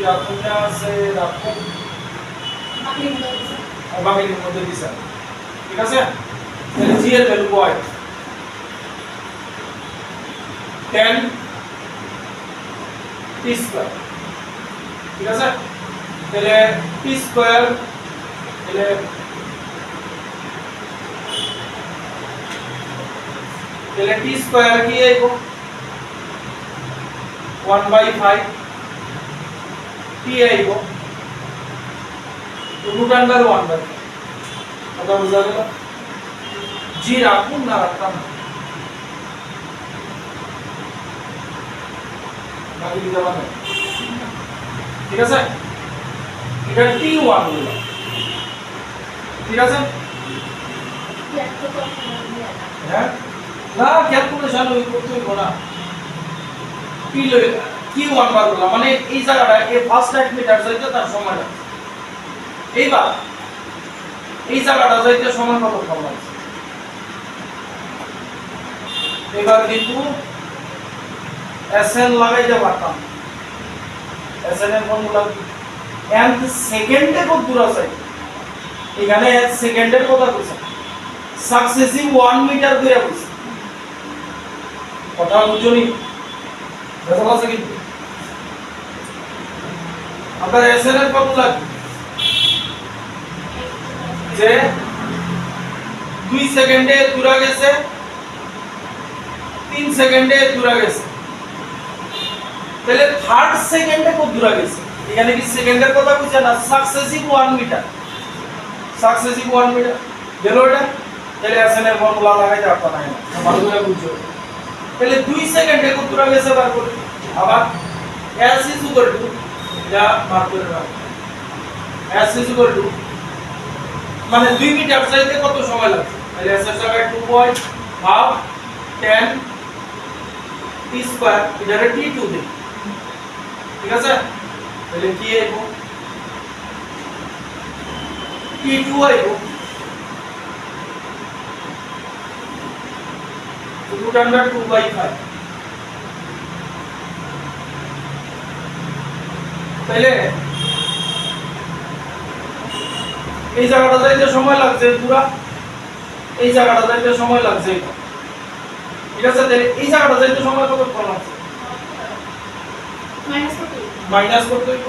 রাখুন আছে রাখুন বাকির মধ্যে দিছে। ঠিক আছে? তাহলে g এর ভ্যালু কয়? 10 t স্কয়ার। ঠিক আছে? তাহলে t স্কয়ার তাহলে t স্কয়ার কি আইব? 1/5 t আইব রুট আন্ডার 1/5। কথা বুঝা গেল? g রাখুন না রাখতাম না বাকি দিতে পারবে। ঠিক আছে? এটা t1 হলো। ঠিক আছে? হ্যাঁ না ক্যালকুলেশন ওই করতে হইব না। t1 বার করলাম মানে এই জায়গাটা এই ফার্স্ট 1 মিটার যাইতে তার সময় লাগছে। এইবার এই জায়গাটা যাইতে সময় কতক্ষণ লাগছে? এবার কিন্তু SN লাগাইতে পারতাম। SN এর ফর্মুলা কি? nth সেকেন্ডে কত দূর আছে? এখানে সেকেন্ডের কথা কইছে। সাকসেসিভ 1 মিটার কইরা কইছে। কথা বুঝুনি? বুঝা আছে কিন্তু? আপনার SN এর ফর্মুলা কি? যে 2 সেকেন্ডে দূরা গেছে 3 সেকেন্ডে দূরা গেছে। তাহলে থার্ড সেকেন্ডে কত দূরা গেছে? এখানে কি সেকেন্ডের কথা কইছে না সাকসেসিভ 1 মিটার। সাকসেসিভ 1 মিটার গেল এটা। তাহলে SN এর ফর্মুলা লাগাইতে পারতা না। ভালো করে বুঝছো। তাহলে 2 সেকেন্ডে কত দূরা গেছে বার করে। আবার s এটা বার করে রাখ। s মানে 2 মিটার যাইতে কত সময় লাগছে? তাহলে s এর জায়গায় 2.5 10 t স্কয়ার এটারে t2 দেই। ঠিক আছে? তাহলে কি আইব? t2 আইব রুট আন্ডার 2/5। তাহলে এই জায়গাটা যাইতে সময় লাগছে পুরা, এই জায়গাটা যাইতে সময় লাগছে। ঠিক আছে? তাহলে এই জায়গাটা যাইতে সময় কতক্ষণ লাগছে? মাইনাস করতে হইব।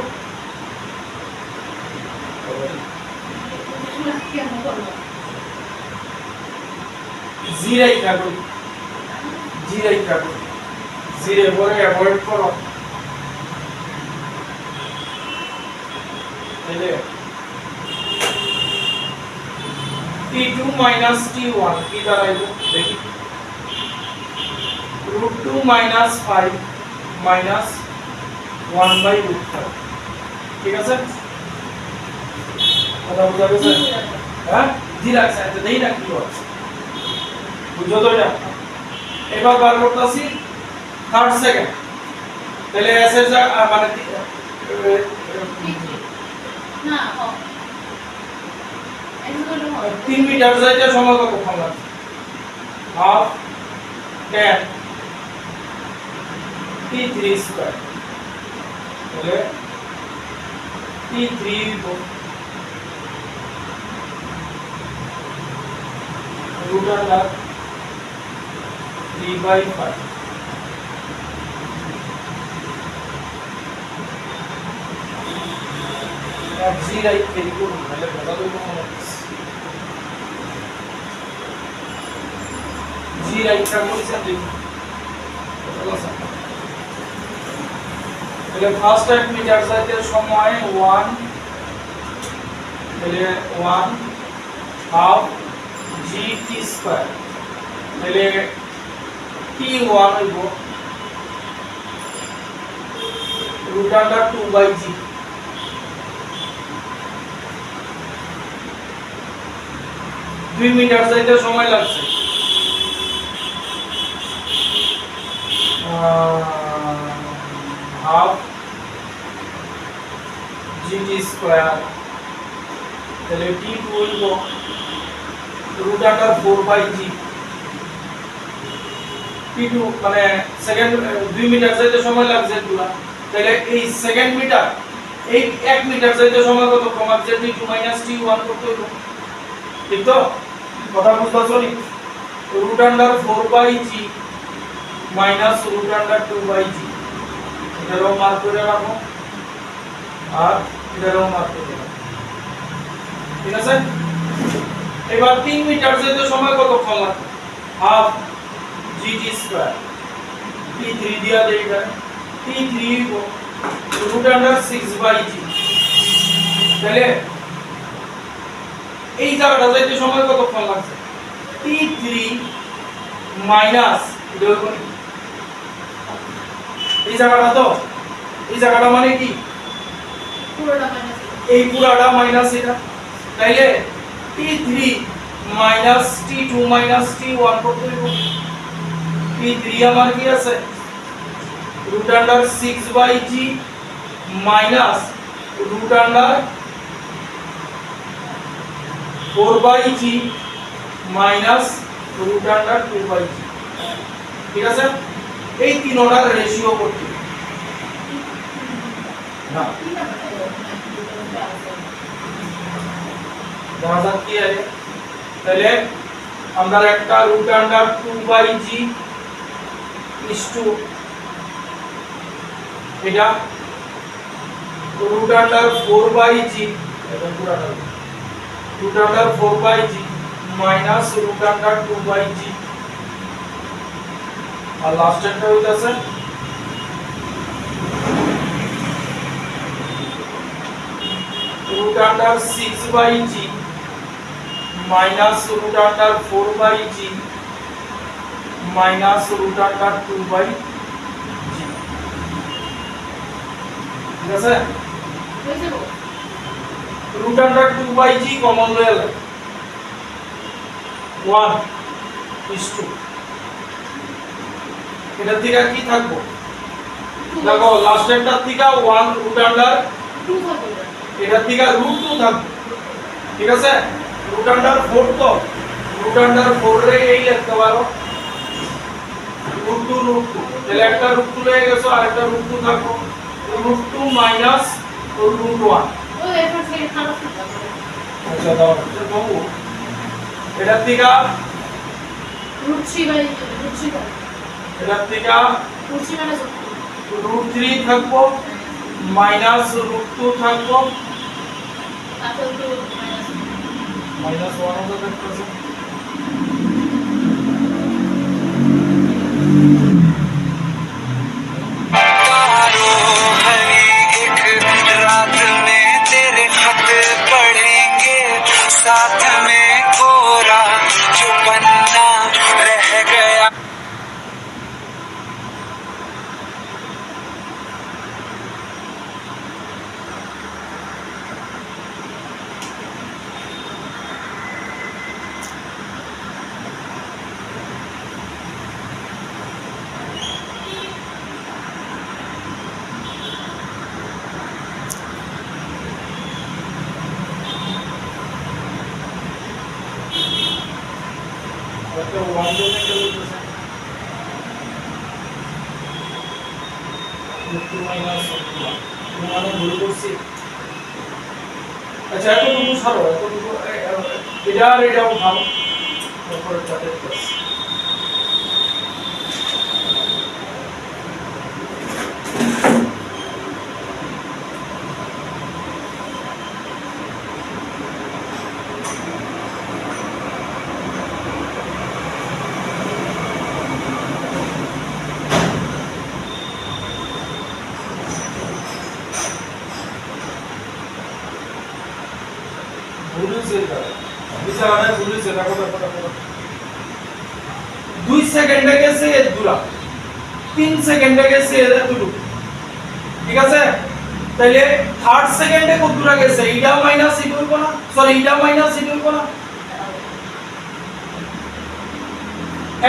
জিরাই থাকো জিরে পরে অ্যাভয়েড করো। তাহলে t2 minus t1 কি দাঁড়াইলো দেখি √2 minus 5 minus 1/√5। ঠিক আছে? কথা বুঝা গেছে? হ্যাঁ জি লাগছে তো দেই না কি হয় বুঝছো তো এটা। এবার বার করতেছি থার্ড সেকেন্ড। তাহলে s এর মানে না 3 মিটার যাইতে সময় কতক্ষণ লাগছে? Half 10 t3 square. তাহলে t3 √3/5 ঠিক FG রাইট ফেরি করুন নাহলে ভেজাল হইব মনে হচ্ছে জি রাইটটা করেছেন দেখুন তাহলে ফার্স্ট এক মিটার যাইতে সময় 1 তাহলে 1 হাফ gt স্কয়ার তাহলে t1 হইব রুট আন্ডার 2/g 2 মিটার যাইতে সময় লাগছে হাফ gt স্কয়ার তাহলে t2 হইব রুট আন্ডার 4/g t2 মানে সেকেন্ড 2 মিটার যাইতে সময় লাগছে পুরা তাহলে এই সেকেন্ড মিটার এই 1 মিটার যাইতে সময় কত কমার যে t2 t1 করতে হইব ঠিক তো কথা বুঝতেছো নি root under 4/g minus root under 2/g এটারও মার্ক করে রাখো আর এটারও মার্ক করে রাখো ঠিক আছে এবার 3 মিটার যেতে সময় কতক্ষণ লাগবে হাফ gt স্কয়ার t3 দিয়া দেই এখানে t3 রুট আন্ডার 6/g তাহলে এই জায়গাটা যাইতে সময় কতক্ষণ লাগছে t3 মাইনাস এই জায়গাটা তো এই জায়গাটা মানে কি পুরোটা মাইনাস এই পুরাটা মাইনাস এটা তাইলে t3 minus t2 minus t1 করতে হইব t3 আমার কি আছে root under 6/g minus root under 4/g minus root under 2/g ঠিক আছে এই তিনটার রেশিও করতে না দেখা যাক কি আছে তাহলে আমরা একটা root under 2/g is to এটা রুট আন্ডার 4/g এটা পুরোটা root under 4/g minus root under 2/g আর লাস্ট একটা হইতাছে root under 6/g minus root under 4/g minus root under 2/g ঠিক আছে হয়েছে গো রুট আন্ডার 2/g কমন লয়ে গেল 1 is 2 এটা থেকে কি থাকবো দেখো লাস্টেরটা থেকে 1 রুট আন্ডার 2 থাকবে এটা থেকে রুট 2 থাকবে ঠিক আছে রুট আন্ডার 4 তো রুট আন্ডার 4 রে এই লিখতে পারো রুট 2 তাহলে একটা রুট 2 লয়ে গেছো আর একটা রুট 2 থাকবো রুট 2 মাইনাস রুট 1 ও এরপর থেকে খারাপ থাকবে আচ্ছা দাও বাবু এটা থেকে রুট 3 বাই রুট 3 এটা থেকে রুট 3 মানে রুট 3 থাকবো মাইনাস রুট 2 থাকবো তারপর তো মাইনাস মাইনাস 1 হবে দেখতেছো रात में तेरे खत पढ़ेंगे साथ में कोरा जो पन्ना रह गया একটা 1 জনে গেল রুট 2 মাইনাস 1 মানে ভুল করছি আচ্ছা এতটুকু ছাড়ো এতটুকু এটা আর এটাও ভালো তারপরে চাটের প্লাস 2 সেকেন্ডে গেছে এর দূরা, 3 সেকেন্ডে গেছে এর দূর, ঠিক আছে? তাহলে থার্ড সেকেন্ডে কত দূরা গেছে? এটা মাইনাস এটা হইব না, সরি এটা মাইনাস এটা হইব না।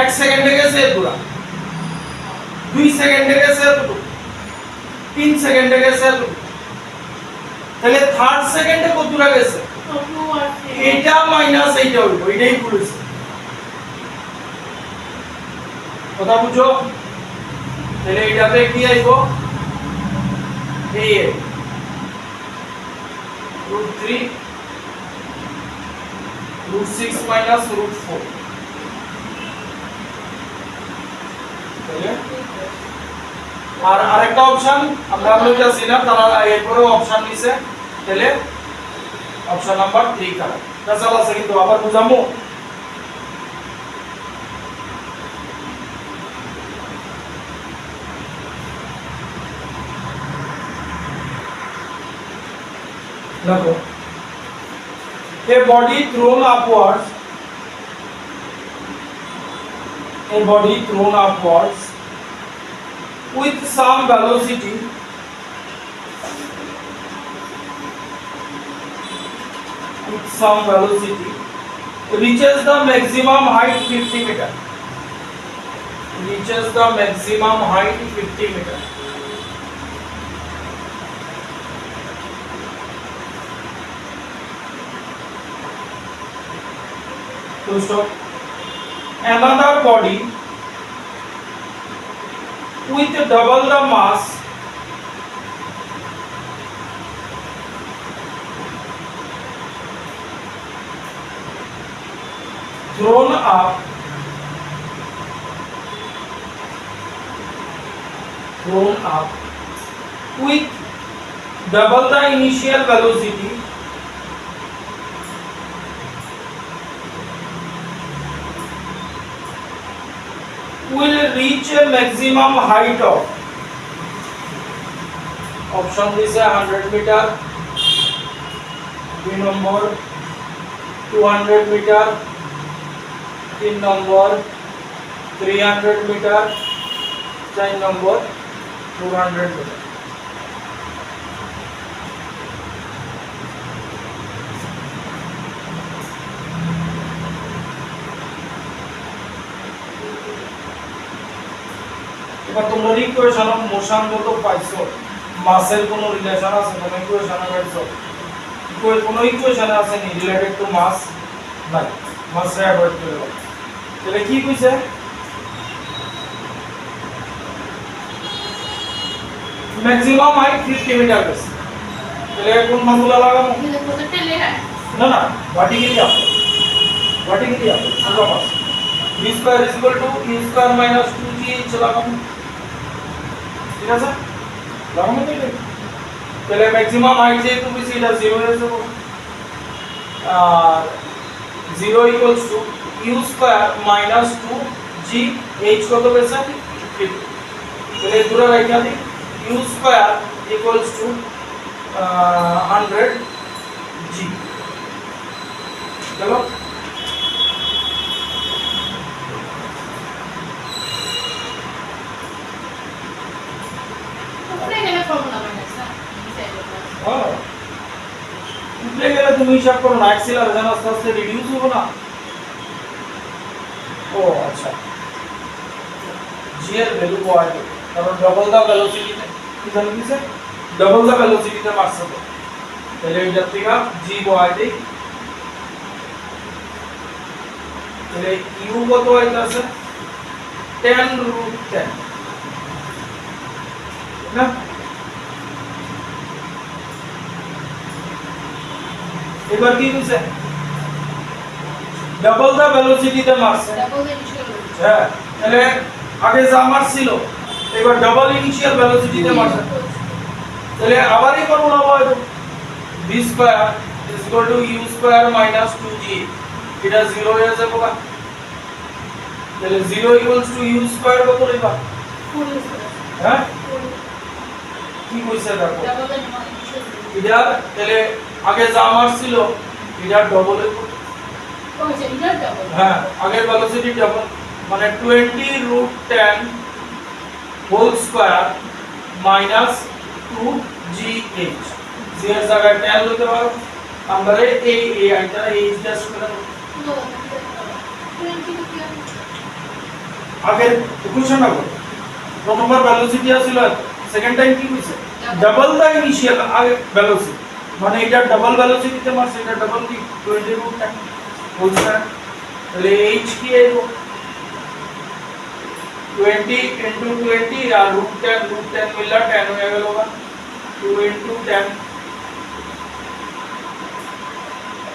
1 সেকেন্ডে গেছে এর দূরা, 2 সেকেন্ডে গেছে এর দূর, 3 সেকেন্ডে গেছে এর দূর। তাহলে থার্ড সেকেন্ডে কত দূরা গেছে? তো 2 আর 3 এটা মাইনাস এইটা হইব, এটাই ভুল হইছে। কথা বুঝো? তাহলে এটাতে কি আইব? এই √3 √6 মাইনাস √4, তাহলে আর আরেকটা অপশন আমরা লইতাছি না, তারা এরপরেও অপশন নিছে, তাহলে অপশন নাম্বার 3 কারেক্ট। তাহলে আছে কিন্তু আবার বুঝামু। देखो, a body thrown upwards with some velocity reaches the maximum height 50 meter. Reaches the maximum height 50 meter. Full stop. Another body with double the mass thrown up with double the initial velocity will reach a maximum height of, option is 100 meter, 2 number 200 meter, 3 number 300 meter, 4 number 400 meter. এবার তোমরা equation of motion যত পাইছো, মাসের কোন relation আছে? তোমরা ইকুয়েশনে পাইছো, কোন ইকুয়েশনে আছে নি রিলেটেড টু মাস? নাই, মাস রে অ্যাভয়েড করে দাও। তাহলে কি কইছে? ম্যাক্সিমাম হাইট 50 মিটার গেছে। তাহলে কোন ফর্মুলা লাগাবো? না না, ভার্টিক্যালি আপ, ভার্টিক্যালি আপ সোজা মাস। v square is equal to e square minus 2g লাগাবো, ঠিক আছে? লাগাবো তাহলে ম্যাক্সিমাম হাইট যেহেতু বেশি, এটা 0 হয়ে যাবে, আর 0 equals to u square minus 2g, h কত পেয়েছে? 50। তাহলে দূরে রাখা দিই, u square equals to 100g। চলো উপরে গেলে তুমি হিসাব করো না, অ্যাক্সিলারেশন আস্তে আস্তে রিডিউস হবে না। ও আচ্ছা, g এর ভ্যালু বাড়বে কারণ ডবল দা ভেলোসিটিতে, কি জানো কি স্যার? ডবল দা ভেলোসিটিতে মারছে তো, তাহলে এটা থেকে g বাড়াই দেই। তাহলে u কত হইতাছে? 10√10 না? এবার কি হইছে? ডাবল দা ভেলোসিটিতে মারছে। হ্যাঁ, তাহলে আগে যা মারছিল এবার ডাবল ইনিশিয়াল ভেলোসিটিতে মারছে। তাহলে আবারই ফর্মুলা হবে v square is equal to u square minus 2g, এটা 0 হয়ে যাবে না? তাহলে 0 ইকুয়ালস টু u স্কয়ার কত লিখবা? হ্যাঁ, কি কইছে দেখো, এটা তাহলে আগে যা মারছিল এটা ডবল হইব, কইছে ইনার ডাবল হ্যাঁ আগের ভেলোসিটি ডাবল মানে 20 root 10 whole square minus 2gh G এর জায়গায় 10 লিখতে পারো আমরা এই আইটা এই জাস্ট করে নো 20 তো কি আগের ইকুয়েশন করো প্রথমবার ভেলোসিটি ছিল সেকেন্ড টাইম কি হইছে ডাবল দা ইনিশিয়াল আগে ভেলোসিটি মানে এটা ডাবল ভেলোসিটিতে মারছে এটা ডাবল কি 20 রুট 10 হোল স্কয়ার তাহলে h কি আইব 20 into 20 আর root 10 मिला 10 हो गया होगा 2 into 10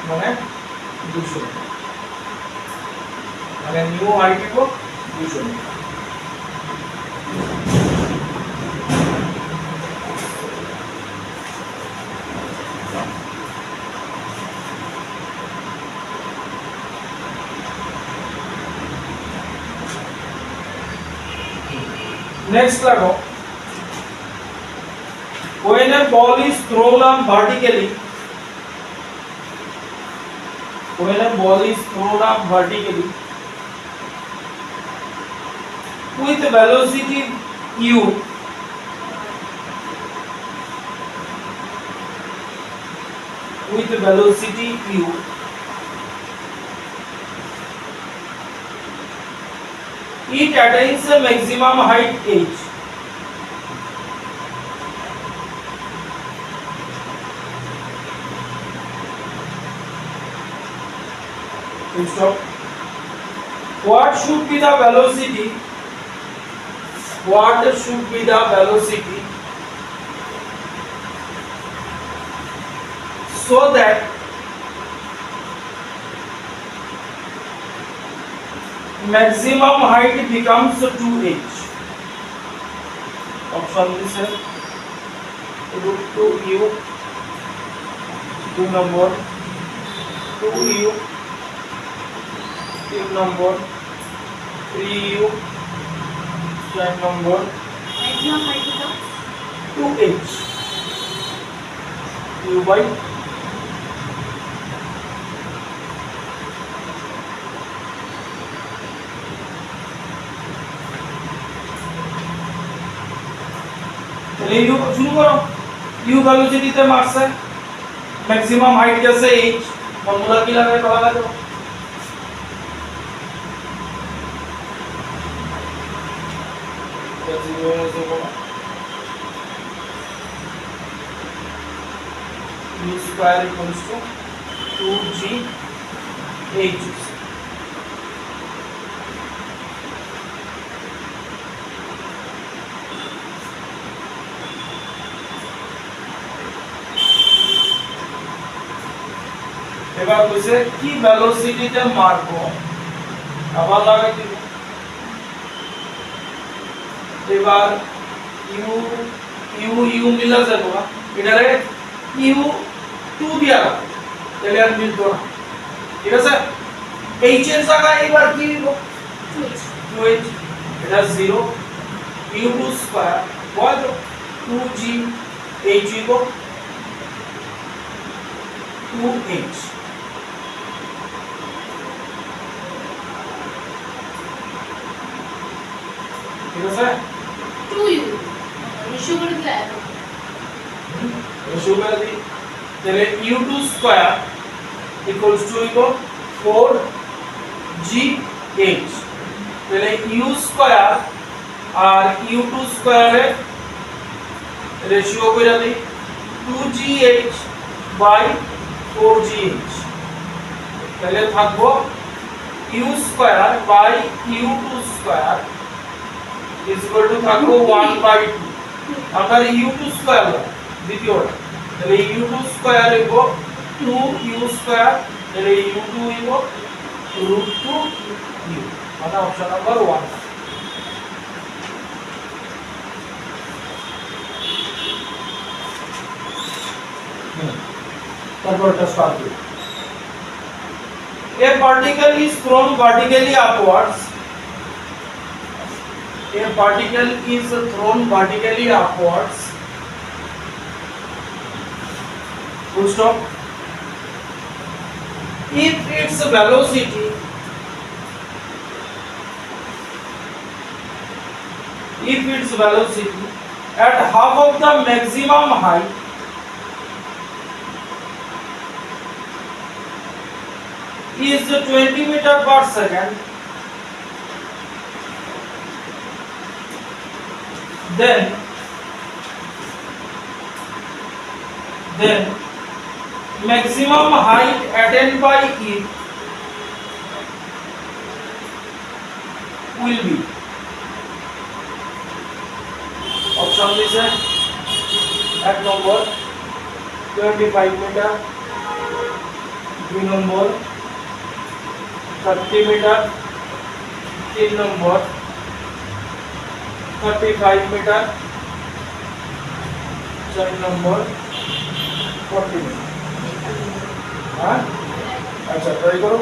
মানে 200 মানে নিউ হাইট को 200 Next लगो when a ball is thrown up vertically with velocity u it attains a maximum height h stop what should be the velocity so that maximum height becomes 2h option is root 2u 2 number 2u 3 number 3u 10 number একদম height দাও 2h u by चलिए u शुरू करो u velocity ते marks है maximum height जैसे h formula की लगा तो लगा दो u square equals to 2gh এবার কইছে কি ভেলোসিটিতে মারবো আবার লাগাই দিব এবার ইউ মিলা যাবে না এটারে ইউ 2 দিয়া রাখো তাহলে আর মিলতো না ঠিক আছে এইচ এর জায়গায় এবার কি দিব 2h এটা 0 u2 স্কয়ার কত 2g h দিব 2h ঠিক আছে 2u রেশিও করে দিলে রেশিও করে দিই তাহলে u2 square equals to eco 4gh তাহলে u স্কয়ার আর u2 স্কয়ারের রেশিও কইরা দিই 2gh বাই 4gh তাহলে থাকবো u square by u2 square is equal to থাকবো 1 by 2 আবার u2 স্কয়ার দ্বিতীয়টা তাহলে u2 square eco 2u square তাহলে u2 ইকো √2u মানে অপশন নাম্বার 1 তারপর এটা স্টার্ট করি a particle is thrown vertically upwards full stop if its velocity at half of the maximum height is 20 meter per second, then maximum height attained by it will be option is এক নম্বর 25 metre, 2 নম্বর 30 metre, 3 নম্বর 35 metre, 4 নম্বর 40 metre. হ্যাঁ আচ্ছা try করো।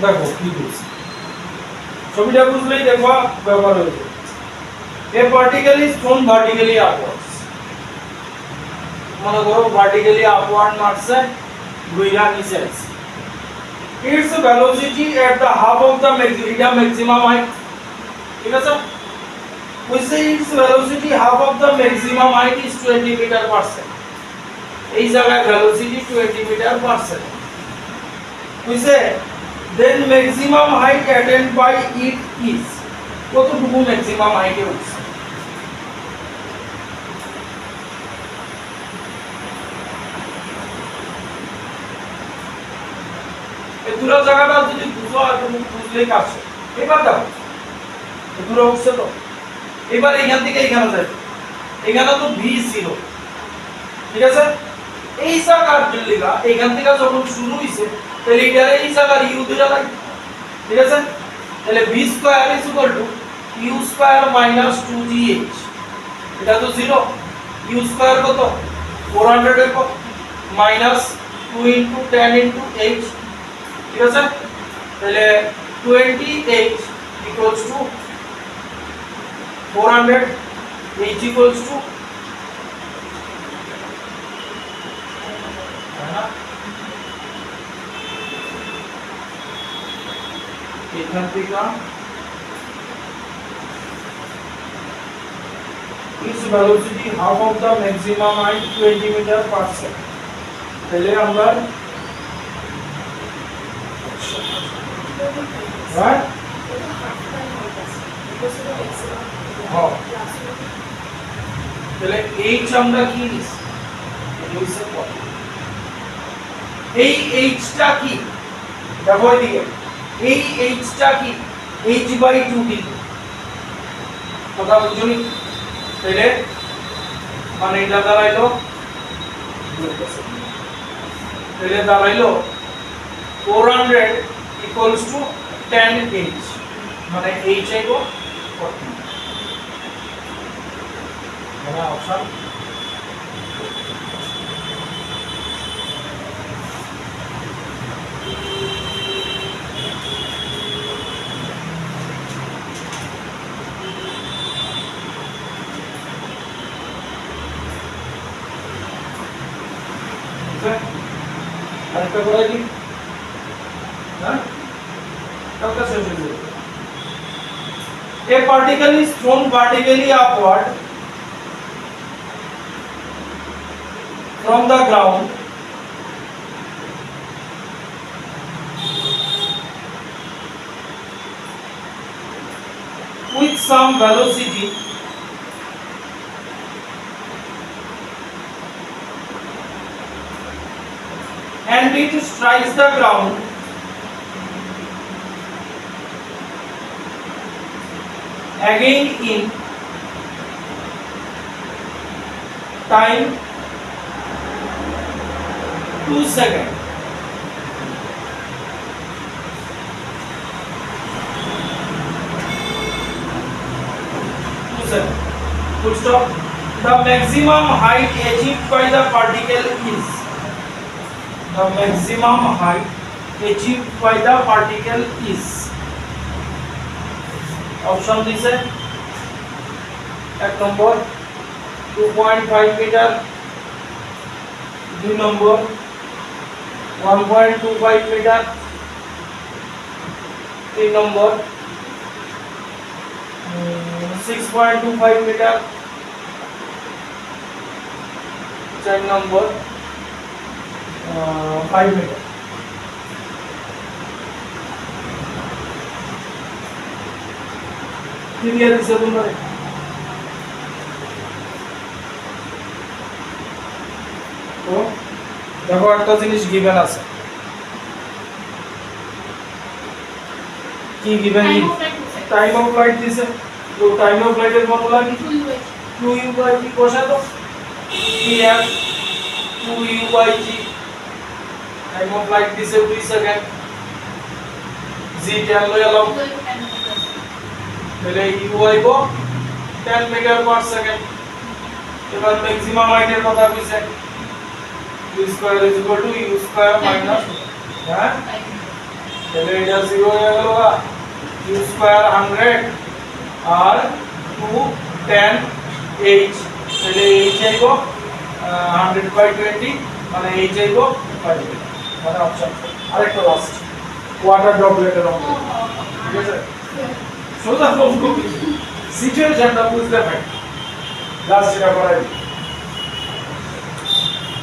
দেখো কি বলছি, ছবিটা বুঝলেই দেখবা ব্যবহার হয়েছে। A particle is thrown vertically upwards, মনে করো vertically upward মারছে, দুইটা নিচে আছে। Its velocity at the half of the maximum height, ঠিক আছে? We say its velocity half of the maximum height is 20 meter per second. এই জায়গায় velocity 20 meter per second. We say then maximum height attained by it is, কতটুকু maximum height এ উঠছে? এই দুটো জায়গাটা যদি বুঝো আর তুমি বুঝলেই কাজ হবে। এবার দেখো এই দুটো উঠছে তো, এবার এখান থেকে এখানে যাবে, এখানে তো v0, ঠিক আছে? এই জায়গার বিল্ডিংটা এখান থেকে যখন শুরু হইছে তাহলে এটা এই জায়গার u দুটা লাগবে, ঠিক আছে? তাহলে v square is equal to u square minus 2gh, এটা তো 0, u স্কয়ার কত 400 এর মাইনাস 2 ইনটু 10 ইনটু h, ঠিক আছে? তাহলে 20h equals to 400, h equals to এখান থেকে its velocity half of the maximum height 20 meter per second, তাহলে আমরা right হ্যাঁ, তাহলে h আমরা কি নিছি, এই h টা কি দেখো এদিকে, এই h টা কি h/2 কিন্তু কথা বুঝুনি, তাহলে মানে এটা দাঁড়াইলো, তাহলে দাঁড়াইলো 400 ইকুয়ালস টু 10h, মানে h আইবো 40, মানে অপশন আরেকটা করে দিই, হ্যাঁ কালকা শেষ হয়ে যাবে। A particle is thrown vertically upward from the ground with some velocity and it strikes the ground again in time 2 seconds. Full stop. The maximum height achieved by the particle is, the maximum height achieved by the particle is, option দিছে এক নম্বর 2.5 metre, 2 নম্বর 1.25 metre, 3 নম্বর 6.25 metre, 4 নম্বর 5 metre. Clear আছে তোমরা? তো দেখো একটা জিনিস given আছে, কি given? Time of flight is time of flight দিছে, তো টাইম অফ ফ্লাইটের ফর্মুলা কি? 2u/g বসা তো pf 2u/g, time of flight দিছে 2 সেকেন্ড, g 10 লই এলাম, তাহলে u আইব 10 মিটার পার সেকেন্ড। এবার ম্যাক্সিমাম হাইটের কথা কইছে, u square is equal to u square minus, হ্যাঁ তাহলে এটা 0 হয়ে গেল, u স্কয়ার 100 আর 2 10 h, তাহলে h আইব 100/20, মানে h আইব 5 মিটার, মানে অপশন। আরেকটা লাস্ট ওয়াটার ড্রপলেটের অঙ্ক, ঠিক আছে? সোজা অঙ্ক, সিচুয়েশনটা বুঝলে ভাই লাস্ট এটা করাই